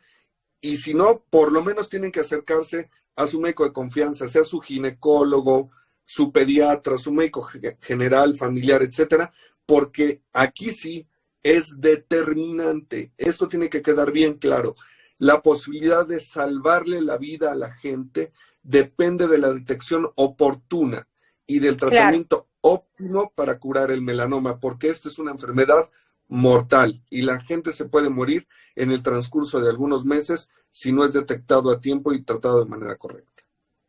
y si no, por lo menos tienen que acercarse a su médico de confianza, sea su ginecólogo, su pediatra, su médico general, familiar, etcétera, porque aquí sí es determinante, esto tiene que quedar bien claro, la posibilidad de salvarle la vida a la gente depende de la detección oportuna y del tratamiento óptimo para curar el melanoma, porque esta es una enfermedad mortal y la gente se puede morir en el transcurso de algunos meses si no es detectado a tiempo y tratado de manera correcta.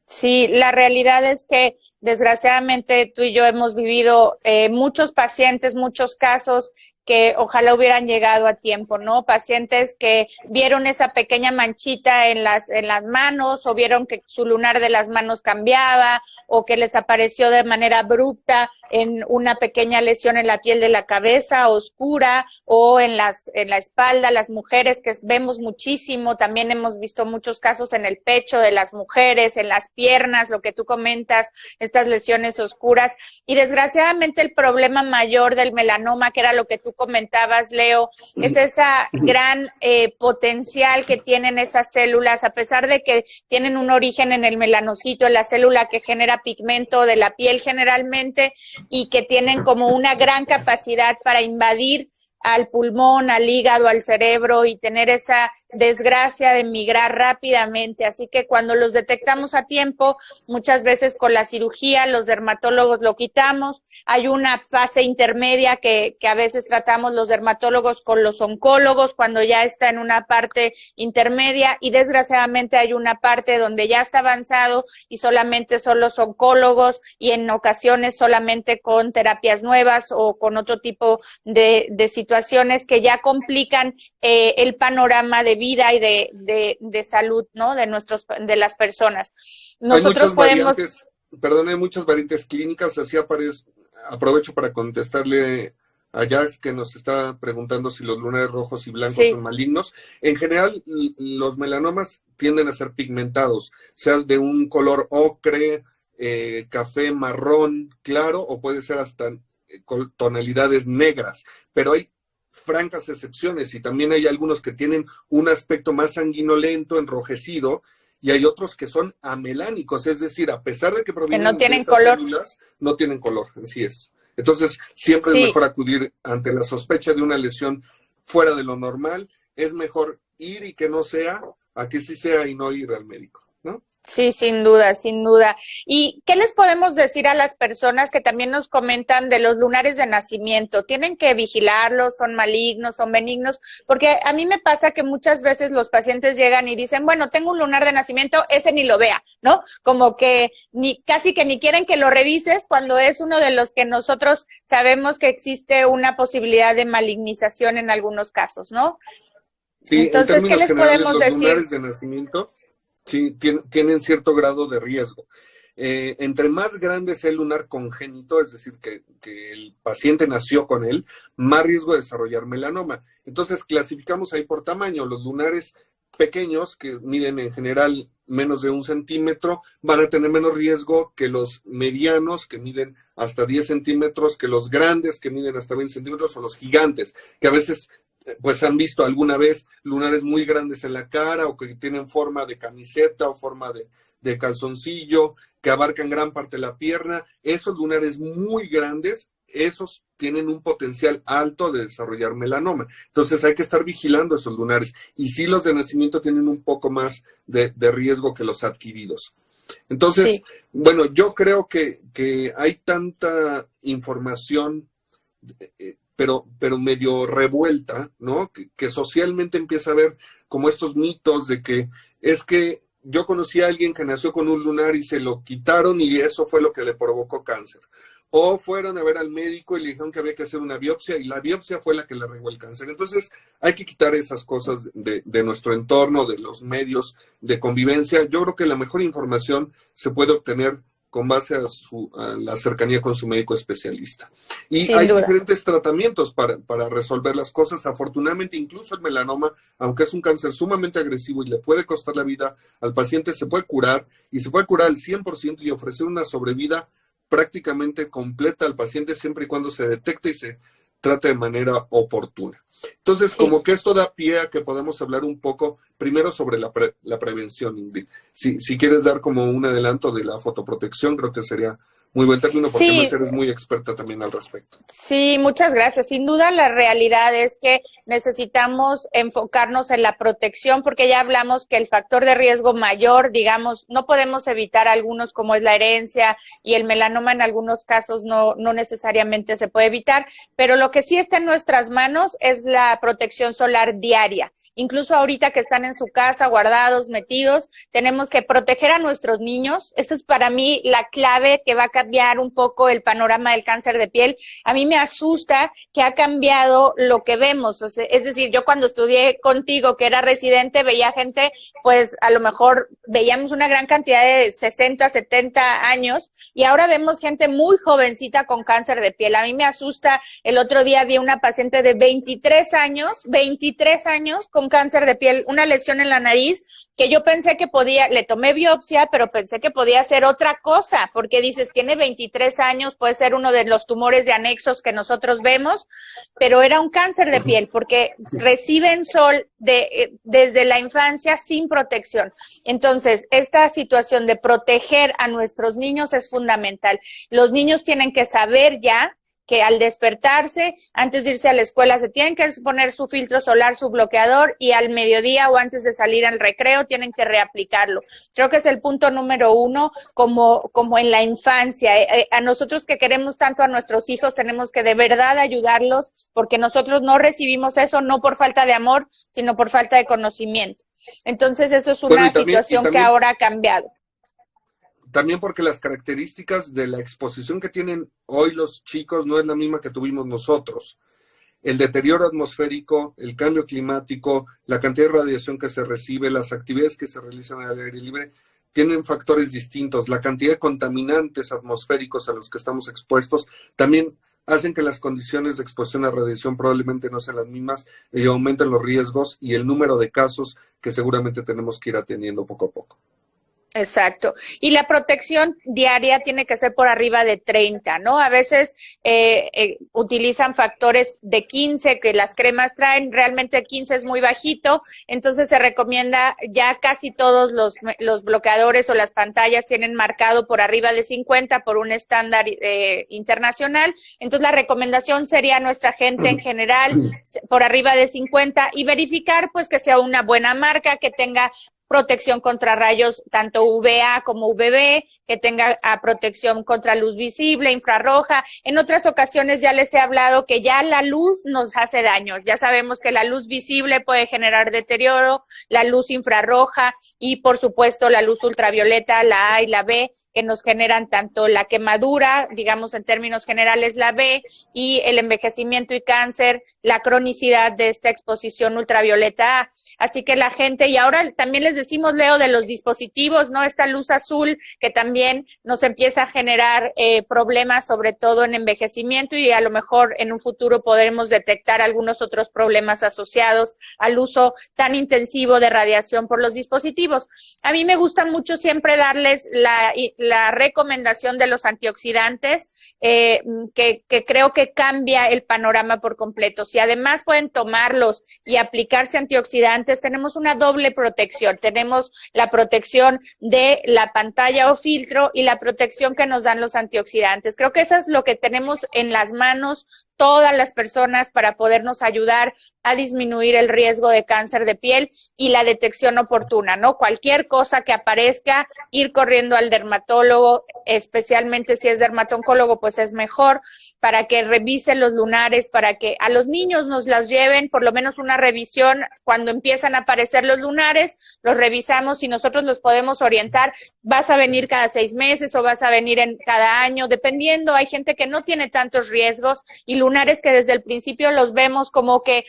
Sí, la realidad es que desgraciadamente tú y yo hemos vivido muchos pacientes, muchos casos que ojalá hubieran llegado a tiempo, ¿no? Pacientes que vieron esa pequeña manchita en las manos, o vieron que su lunar de las manos cambiaba, o que les apareció de manera abrupta en una pequeña lesión en la piel de la cabeza oscura, o en la espalda. Las mujeres, que vemos muchísimo, también hemos visto muchos casos en el pecho de las mujeres, en las piernas, lo que tú comentas, estas lesiones oscuras. Y desgraciadamente el problema mayor del melanoma, que era lo que tú comentabas, Leo, es esa gran potencial que tienen esas células, a pesar de que tienen un origen en el melanocito, la célula que genera pigmento de la piel generalmente, y que tienen como una gran capacidad para invadir al pulmón, al hígado, al cerebro, y tener esa desgracia de migrar rápidamente. Así que cuando los detectamos a tiempo, muchas veces con la cirugía los dermatólogos lo quitamos. Hay una fase intermedia que a veces tratamos los dermatólogos con los oncólogos cuando ya está en una parte intermedia, y desgraciadamente hay una parte donde ya está avanzado y solamente son los oncólogos, y en ocasiones solamente con terapias nuevas o con otro tipo de situaciones que ya complican el panorama de vida y de salud, ¿no? De las personas. Nosotros podemos... Hay muchas variantes clínicas, así aprovecho para contestarle a Jazz, que nos está preguntando si los lunares rojos y blancos son malignos. En general, los melanomas tienden a ser pigmentados, sea de un color ocre, café, marrón, claro, o puede ser hasta con tonalidades negras, pero hay francas excepciones, y también hay algunos que tienen un aspecto más sanguinolento, enrojecido, y hay otros que son amelánicos, es decir, a pesar de que provienen no tienen de estas color, células, no tienen color, así es. Entonces, siempre es mejor acudir ante la sospecha de una lesión fuera de lo normal, es mejor ir y que no sea, a que sí sea y no ir al médico, ¿no? Sí, sin duda, sin duda. ¿Y qué les podemos decir a las personas que también nos comentan de los lunares de nacimiento? ¿Tienen que vigilarlos? ¿Son malignos? ¿Son benignos? Porque a mí me pasa que muchas veces los pacientes llegan y dicen, bueno, tengo un lunar de nacimiento, ese ni lo vea, ¿no? Como que casi que ni quieren que lo revises, cuando es uno de los que nosotros sabemos que existe una posibilidad de malignización en algunos casos, ¿no? Sí, entonces, ¿qué les podemos decir? Los lunares de nacimiento sí, tienen cierto grado de riesgo. Entre más grande sea el lunar congénito, es decir, que el paciente nació con él, más riesgo de desarrollar melanoma. Entonces, clasificamos ahí por tamaño. Los lunares pequeños, que miden en general menos de 1 centímetro, van a tener menos riesgo que los medianos, que miden hasta 10 centímetros, que los grandes, que miden hasta 20 centímetros, o los gigantes, que a veces pues han visto alguna vez lunares muy grandes en la cara, o que tienen forma de camiseta o forma de calzoncillo, que abarcan gran parte de la pierna. Esos lunares muy grandes, esos tienen un potencial alto de desarrollar melanoma. Entonces hay que estar vigilando esos lunares. Y sí, los de nacimiento tienen un poco más de riesgo que los adquiridos. Entonces, bueno, yo creo que hay tanta información pero medio revuelta, ¿no? Que socialmente empieza a haber como estos mitos de que es que yo conocí a alguien que nació con un lunar y se lo quitaron y eso fue lo que le provocó cáncer. O fueron a ver al médico y le dijeron que había que hacer una biopsia y la biopsia fue la que le regó el cáncer. Entonces hay que quitar esas cosas de nuestro entorno, de los medios de convivencia. Yo creo que la mejor información se puede obtener con base a la cercanía con su médico especialista. Y Sin hay duda. diferentes tratamientos para resolver las cosas. Afortunadamente, incluso el melanoma, aunque es un cáncer sumamente agresivo y le puede costar la vida al paciente, se puede curar y se puede curar al 100% y ofrecer una sobrevida prácticamente completa al paciente siempre y cuando se detecte y se trate de manera oportuna. Entonces, como que esto da pie a que podamos hablar un poco primero sobre la prevención, Ingrid. Si quieres dar como un adelanto de la fotoprotección, creo que sería muy buen término porque además eres muy experta también al respecto. Sí, muchas gracias. Sin duda la realidad es que necesitamos enfocarnos en la protección porque ya hablamos que el factor de riesgo mayor, digamos, no podemos evitar algunos como es la herencia y el melanoma en algunos casos no necesariamente se puede evitar, pero lo que sí está en nuestras manos es la protección solar diaria. Incluso ahorita que están en su casa guardados, metidos, tenemos que proteger a nuestros niños. Eso es para mí la clave que va a cambiar un poco el panorama del cáncer de piel. A mí me asusta que ha cambiado lo que vemos. O sea, es decir, yo cuando estudié contigo, que era residente, veía gente, pues a lo mejor veíamos una gran cantidad de 60, 70 años y ahora vemos gente muy jovencita con cáncer de piel. A mí me asusta. El otro día vi una paciente de 23 años con cáncer de piel, una lesión en la nariz que yo pensé que podía, le tomé biopsia, pero pensé que podía ser otra cosa, porque dices, tiene 23 años, puede ser uno de los tumores de anexos que nosotros vemos, pero era un cáncer de piel, porque reciben sol desde la infancia sin protección. Entonces, esta situación de proteger a nuestros niños es fundamental. Los niños tienen que saber ya que al despertarse, antes de irse a la escuela, se tienen que poner su filtro solar, su bloqueador, y al mediodía o antes de salir al recreo tienen que reaplicarlo. Creo que es el punto número uno, como en la infancia. A nosotros que queremos tanto a nuestros hijos, tenemos que de verdad ayudarlos, porque nosotros no recibimos eso, no por falta de amor, sino por falta de conocimiento. Entonces, eso es una situación que ahora ha cambiado. También porque las características de la exposición que tienen hoy los chicos no es la misma que tuvimos nosotros. El deterioro atmosférico, el cambio climático, la cantidad de radiación que se recibe, las actividades que se realizan al aire libre, tienen factores distintos. La cantidad de contaminantes atmosféricos a los que estamos expuestos también hacen que las condiciones de exposición a radiación probablemente no sean las mismas y aumenten los riesgos y el número de casos que seguramente tenemos que ir atendiendo poco a poco. Exacto. Y la protección diaria tiene que ser por arriba de 30, ¿no? A veces utilizan factores de 15 que las cremas traen, realmente 15 es muy bajito, entonces se recomienda, ya casi todos los bloqueadores o las pantallas tienen marcado por arriba de 50 por un estándar internacional, entonces la recomendación sería a nuestra gente en general por arriba de 50 y verificar pues que sea una buena marca, que tenga protección contra rayos tanto UVA como UVB, que tenga protección contra luz visible, infrarroja. En otras ocasiones ya les he hablado que ya la luz nos hace daño. Ya sabemos que la luz visible puede generar deterioro, la luz infrarroja y por supuesto la luz ultravioleta, la A y la B, que nos generan tanto la quemadura, digamos en términos generales la B, y el envejecimiento y cáncer, la cronicidad de esta exposición ultravioleta A. Así que la gente, y ahora también les decimos, Leo, de los dispositivos, ¿no? Esta luz azul que también nos empieza a generar problemas, sobre todo en envejecimiento, y a lo mejor en un futuro podremos detectar algunos otros problemas asociados al uso tan intensivo de radiación por los dispositivos. A mí me gusta mucho siempre darles la recomendación de los antioxidantes, que creo que cambia el panorama por completo. Si además pueden tomarlos y aplicarse antioxidantes, tenemos una doble protección. Tenemos la protección de la pantalla o filtro y la protección que nos dan los antioxidantes. Creo que eso es lo que tenemos en las manos todas las personas para podernos ayudar a disminuir el riesgo de cáncer de piel y la detección oportuna, ¿no? Cualquier cosa que aparezca, ir corriendo al dermatólogo, especialmente si es dermatooncólogo, pues es mejor, para que revisen los lunares, para que a los niños nos las lleven, por lo menos una revisión cuando empiezan a aparecer los lunares, los revisamos y nosotros los podemos orientar, vas a venir cada 6 meses o vas a venir en cada año, dependiendo, hay gente que no tiene tantos riesgos y lunares que desde el principio los vemos como que,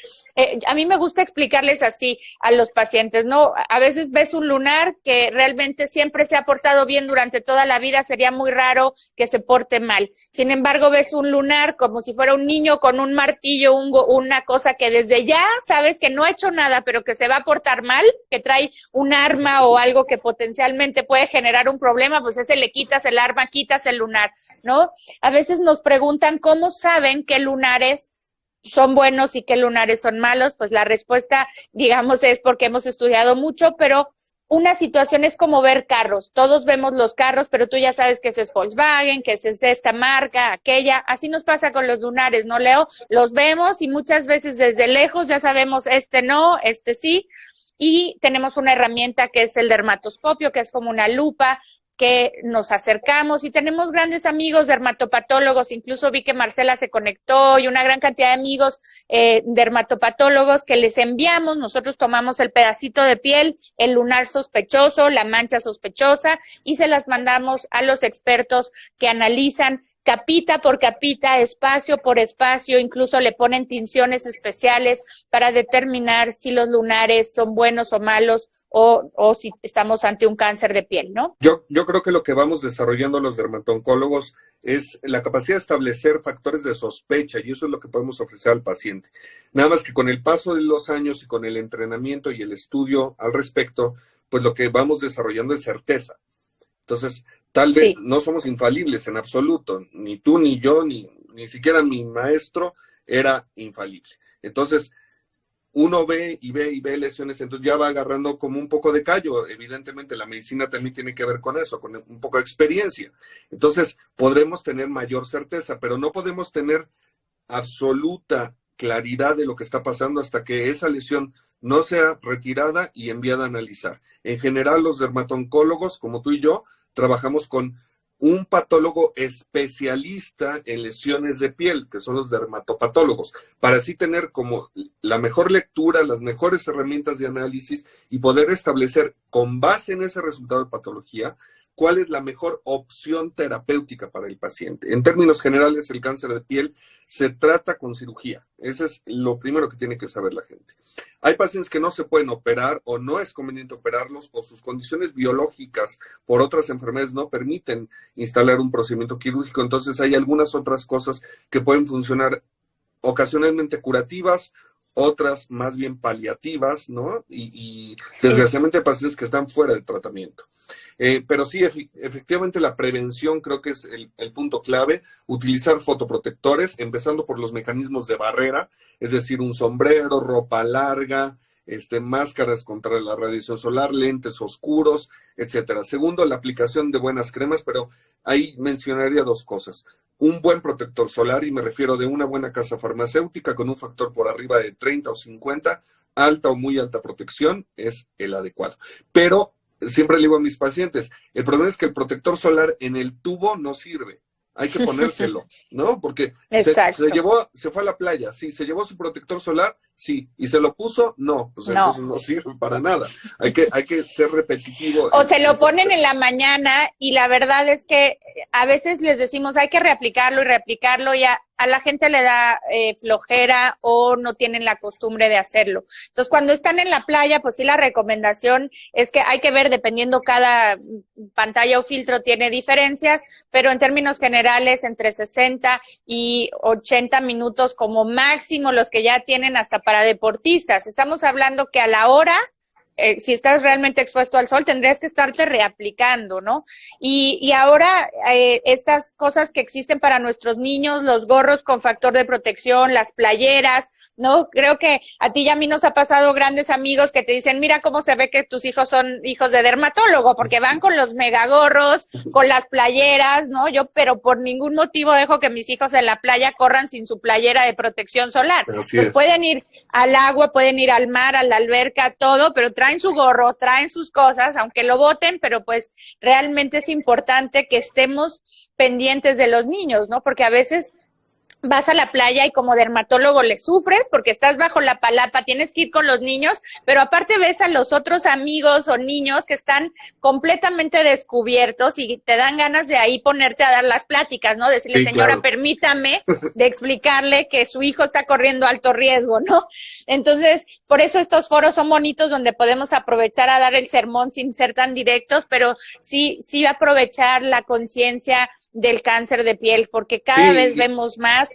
a mí me gusta explicarles así a los pacientes, ¿no? A veces ves un lunar que realmente siempre se ha portado bien durante toda la vida, sería muy raro que se porte mal. Sin embargo, ves un lunar como si fuera un niño con un martillo, una cosa que desde ya sabes que no ha hecho nada, pero que se va a portar mal, que trae un arma o algo que potencialmente puede generar un problema, pues ese le quitas el arma, quitas el lunar, ¿no? A veces nos preguntan cómo saben qué lunares son buenos y qué lunares son malos, pues la respuesta, digamos, es porque hemos estudiado mucho, pero una situación es como ver carros. Todos vemos los carros, pero tú ya sabes que ese es Volkswagen, que ese es esta marca, aquella. Así nos pasa con los lunares, ¿no, Leo? Los vemos y muchas veces desde lejos ya sabemos este no, este sí. Y tenemos una herramienta que es el dermatoscopio, que es como una lupa, que nos acercamos y tenemos grandes amigos dermatopatólogos, incluso vi que Marcela se conectó y una gran cantidad de amigos dermatopatólogos que les enviamos, nosotros tomamos el pedacito de piel, el lunar sospechoso, la mancha sospechosa y se las mandamos a los expertos que analizan capita por capita, espacio por espacio, incluso le ponen tinciones especiales para determinar si los lunares son buenos o malos o si estamos ante un cáncer de piel, ¿no? Yo creo que lo que vamos desarrollando los dermatooncólogos es la capacidad de establecer factores de sospecha y eso es lo que podemos ofrecer al paciente. Nada más que con el paso de los años y con el entrenamiento y el estudio al respecto, pues lo que vamos desarrollando es certeza. Entonces, tal vez no somos infalibles en absoluto, ni tú, ni yo, ni siquiera mi maestro era infalible. Entonces, uno ve y ve lesiones, entonces ya va agarrando como un poco de callo. Evidentemente, la medicina también tiene que ver con eso, con un poco de experiencia. Entonces, podremos tener mayor certeza, pero no podemos tener absoluta claridad de lo que está pasando hasta que esa lesión no sea retirada y enviada a analizar. En general, los dermatooncólogos, como tú y yo, trabajamos con un patólogo especialista en lesiones de piel, que son los dermatopatólogos, para así tener como la mejor lectura, las mejores herramientas de análisis y poder establecer, con base en ese resultado de patología, cuál es la mejor opción terapéutica para el paciente. En términos generales, el cáncer de piel se trata con cirugía. Eso es lo primero que tiene que saber la gente. Hay pacientes que no se pueden operar o no es conveniente operarlos o sus condiciones biológicas por otras enfermedades no permiten instalar un procedimiento quirúrgico. Entonces hay algunas otras cosas que pueden funcionar ocasionalmente curativas, otras más bien paliativas, ¿no? Y desgraciadamente hay pacientes que están fuera del tratamiento. Pero sí, efectivamente la prevención creo que es el punto clave, utilizar fotoprotectores, empezando por los mecanismos de barrera, es decir, un sombrero, ropa larga, máscaras contra la radiación solar, lentes oscuros, etcétera. Segundo, la aplicación de buenas cremas, pero ahí mencionaría 2 cosas. Un buen protector solar, y me refiero de una buena casa farmacéutica con un factor por arriba de 30 o 50, alta o muy alta protección, es el adecuado. Pero siempre le digo a mis pacientes, el problema es que el protector solar en el tubo no sirve. Hay que ponérselo, ¿no? Porque se fue a la playa, sí, se llevó su protector solar, sí, y se lo puso, no, pues entonces no sirve para nada. Hay que ser repetitivo. O se lo ponen en la mañana y la verdad es que a veces les decimos hay que reaplicarlo y a la gente le da flojera o no tienen la costumbre de hacerlo. Entonces, cuando están en la playa, pues sí, la recomendación es que hay que ver, dependiendo cada pantalla o filtro tiene diferencias, pero en términos generales, entre 60 y 80 minutos como máximo, los que ya tienen hasta para deportistas. Estamos hablando que a la hora, si estás realmente expuesto al sol, tendrías que estarte reaplicando, ¿no? Y ahora estas cosas que existen para nuestros niños, los gorros con factor de protección, las playeras, ¿no? Creo que a ti y a mí nos ha pasado grandes amigos que te dicen, mira cómo se ve que tus hijos son hijos de dermatólogo, porque van con los megagorros, con las playeras, ¿no? Pero por ningún motivo dejo que mis hijos en la playa corran sin su playera de protección solar. Pues pueden ir al agua, pueden ir al mar, a la alberca, todo, pero traen su gorro, traen sus cosas, aunque lo boten, pero pues realmente es importante que estemos pendientes de los niños, ¿no? Porque a veces vas a la playa y como dermatólogo le sufres porque estás bajo la palapa, tienes que ir con los niños, pero aparte ves a los otros amigos o niños que están completamente descubiertos y te dan ganas de ahí ponerte a dar las pláticas, ¿no? Decirle, Sí, señora, claro. permítame de explicarle que su hijo está corriendo alto riesgo, ¿no? Entonces, por eso estos foros son bonitos donde podemos aprovechar a dar el sermón sin ser tan directos, pero sí aprovechar la conciencia del cáncer de piel, porque cada vez Sí, vemos más.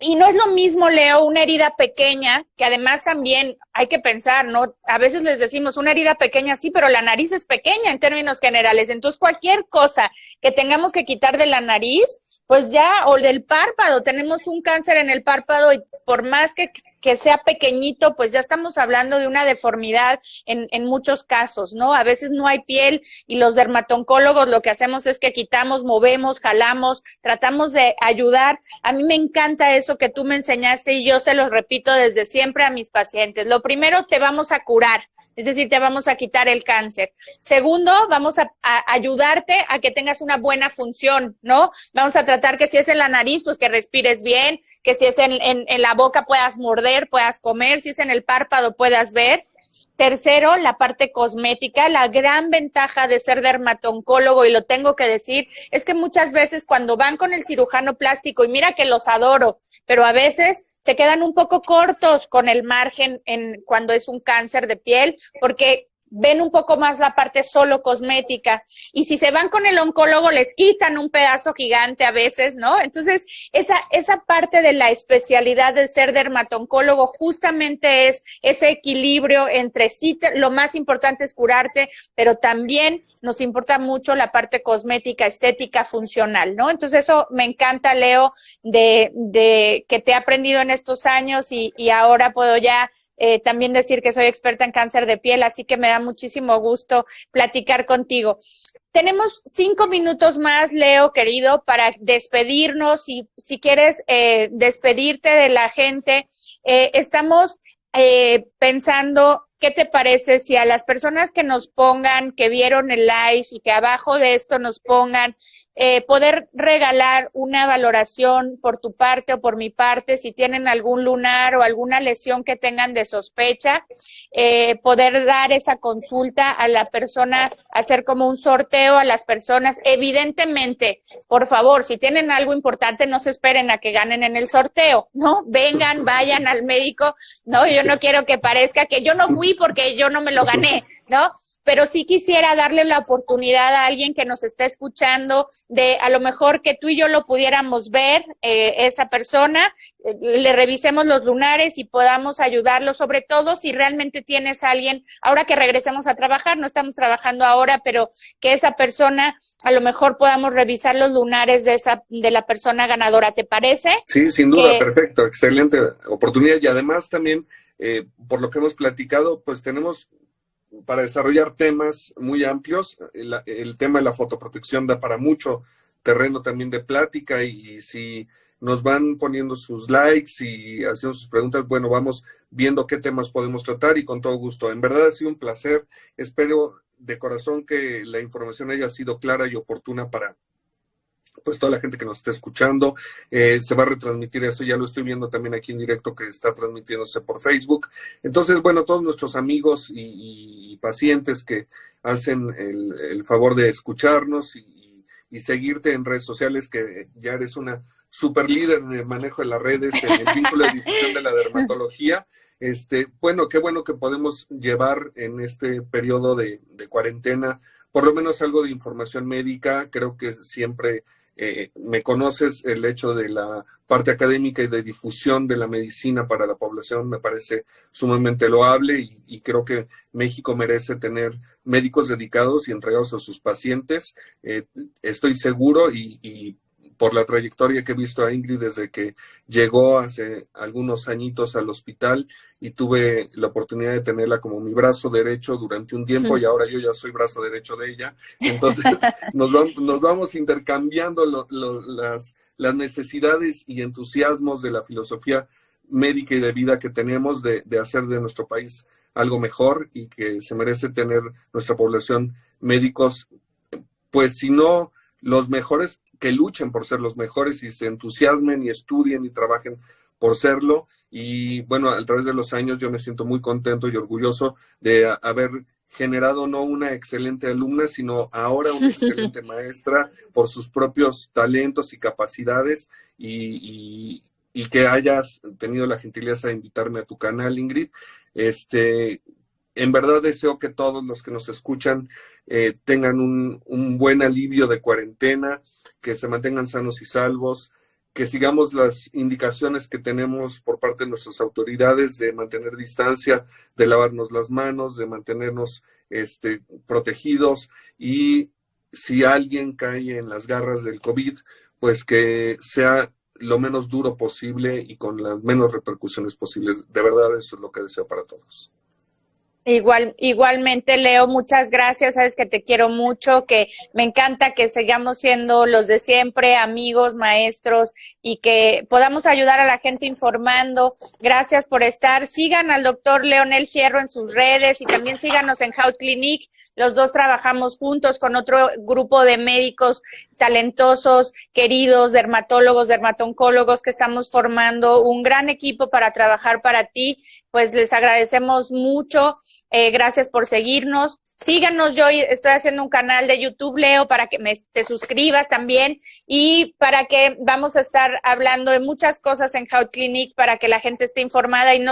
Y no es lo mismo, Leo, una herida pequeña, que además también hay que pensar, ¿no? A veces les decimos una herida pequeña, sí, pero la nariz es pequeña en términos generales. Entonces, cualquier cosa que tengamos que quitar de la nariz, pues ya, o del párpado, tenemos un cáncer en el párpado y por más que sea pequeñito, pues ya estamos hablando de una deformidad en muchos casos, ¿no? A veces no hay piel y los dermatoncólogos lo que hacemos es que quitamos, movemos, jalamos, tratamos de ayudar. A mí me encanta eso que tú me enseñaste y yo se los repito desde siempre a mis pacientes. Lo primero, te vamos a curar, es decir, te vamos a quitar el cáncer. Segundo, vamos a ayudarte a que tengas una buena función, ¿no? Vamos a tratar que si es en la nariz, pues que respires bien, que si es en la boca puedas morder, puedas comer, si es en el párpado puedas ver. Tercero, la parte cosmética. La gran ventaja de ser dermatoncólogo, y lo tengo que decir, es que muchas veces cuando van con el cirujano plástico, y mira que los adoro, pero a veces se quedan un poco cortos con el margen cuando es un cáncer de piel, porque ven un poco más la parte solo cosmética, y si se van con el oncólogo les quitan un pedazo gigante a veces, ¿no? Entonces, esa parte de la especialidad de ser dermatoncólogo justamente es ese equilibrio entre sí, lo más importante es curarte, pero también nos importa mucho la parte cosmética, estética, funcional, ¿no? Entonces, eso me encanta, Leo, de que te he aprendido en estos años y ahora puedo ya también decir que soy experta en cáncer de piel, así que me da muchísimo gusto platicar contigo. Tenemos 5 minutos más, Leo, querido, para despedirnos. Si quieres despedirte de la gente, estamos pensando, ¿qué te parece si a las personas que nos pongan, que vieron el live y que abajo de esto nos pongan, poder regalar una valoración por tu parte o por mi parte, si tienen algún lunar o alguna lesión que tengan de sospecha, poder dar esa consulta a la persona, hacer como un sorteo a las personas? Evidentemente, por favor, si tienen algo importante, no se esperen a que ganen en el sorteo, ¿no? Vengan, vayan al médico, ¿no? Yo no quiero que parezca que yo no fui porque yo no me lo gané, ¿no? Pero sí quisiera darle la oportunidad a alguien que nos está escuchando de a lo mejor que tú y yo lo pudiéramos ver, esa persona, le revisemos los lunares y podamos ayudarlo, sobre todo si realmente tienes a alguien, ahora que regresemos a trabajar, no estamos trabajando ahora, pero que esa persona, a lo mejor podamos revisar los lunares de la persona ganadora, ¿te parece? sí, sin duda, perfecto, excelente oportunidad. Y además también, por lo que hemos platicado, pues tenemos para desarrollar temas muy amplios. El tema de la fotoprotección da para mucho terreno también de plática, y si nos van poniendo sus likes y haciendo sus preguntas, bueno, vamos viendo qué temas podemos tratar y con todo gusto. En verdad ha sido un placer. Espero de corazón que la información haya sido clara y oportuna para pues toda la gente que nos está escuchando. Se va a retransmitir esto, ya lo estoy viendo también aquí en directo que está transmitiéndose por Facebook. Entonces, bueno, todos nuestros amigos y pacientes que hacen el favor de escucharnos y seguirte en redes sociales, que ya eres una super líder en el manejo de las redes, en el vínculo de difusión de la dermatología. Bueno, qué bueno que podemos llevar en este periodo de cuarentena por lo menos algo de información médica. Creo que siempre me conoces, el hecho de la parte académica y de difusión de la medicina para la población me parece sumamente loable, y creo que México merece tener médicos dedicados y entregados a sus pacientes. Estoy seguro, y por la trayectoria que he visto a Ingrid desde que llegó hace algunos añitos al hospital, y tuve la oportunidad de tenerla como mi brazo derecho durante un tiempo, y ahora yo ya soy brazo derecho de ella. Entonces nos vamos intercambiando las necesidades y entusiasmos de la filosofía médica y de vida que tenemos de hacer de nuestro país algo mejor, y que se merece tener nuestra población médicos, pues si no los mejores, que luchen por ser los mejores y se entusiasmen y estudien y trabajen por serlo. Y bueno, a través de los años yo me siento muy contento y orgulloso de haber generado no una excelente alumna, sino ahora una excelente maestra por sus propios talentos y capacidades, y que hayas tenido la gentileza de invitarme a tu canal, Ingrid. En verdad deseo que todos los que nos escuchan tengan un buen alivio de cuarentena, que se mantengan sanos y salvos, que sigamos las indicaciones que tenemos por parte de nuestras autoridades de mantener distancia, de lavarnos las manos, de mantenernos protegidos, y si alguien cae en las garras del COVID, pues que sea lo menos duro posible y con las menos repercusiones posibles. De verdad, eso es lo que deseo para todos. Igualmente, Leo, muchas gracias, sabes que te quiero mucho, que me encanta que sigamos siendo los de siempre, amigos, maestros, y que podamos ayudar a la gente informando. Gracias por estar. Sigan al doctor Leonel Fierro en sus redes y también síganos en Haut Clinic. Los dos trabajamos juntos con otro grupo de médicos talentosos, queridos, dermatólogos, dermatoncólogos, que estamos formando un gran equipo para trabajar para ti. Pues les agradecemos mucho. Gracias por seguirnos. Síganos, yo estoy haciendo un canal de YouTube, Leo, para que te suscribas también, y para que vamos a estar hablando de muchas cosas en Haut Clinic para que la gente esté informada. Y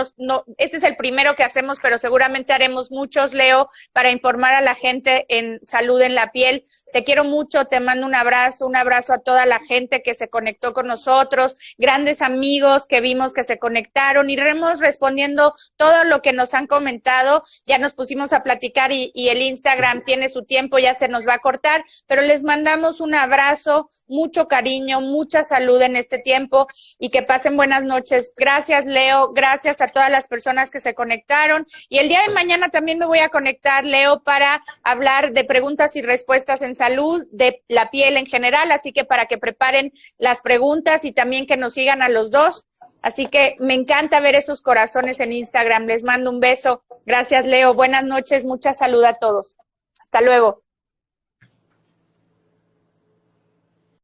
este es el primero que hacemos, pero seguramente haremos muchos, Leo, para informar a la gente en salud en la piel. Te quiero mucho, te mando un abrazo a toda la gente que se conectó con nosotros, grandes amigos que vimos que se conectaron, y iremos respondiendo todo lo que nos han comentado. Ya nos pusimos a platicar y el Instagram tiene su tiempo, ya se nos va a cortar, pero les mandamos un abrazo, mucho cariño, mucha salud en este tiempo, y que pasen buenas noches. Gracias, Leo, gracias a todas las personas que se conectaron, y el día de mañana también me voy a conectar, Leo, para hablar de preguntas y respuestas en salud, de la piel en general, así que para que preparen las preguntas y también que nos sigan a los dos. Así que me encanta ver esos corazones en Instagram. Les mando un beso. Gracias, Leo. Buenas noches. Mucha salud a todos. Hasta luego.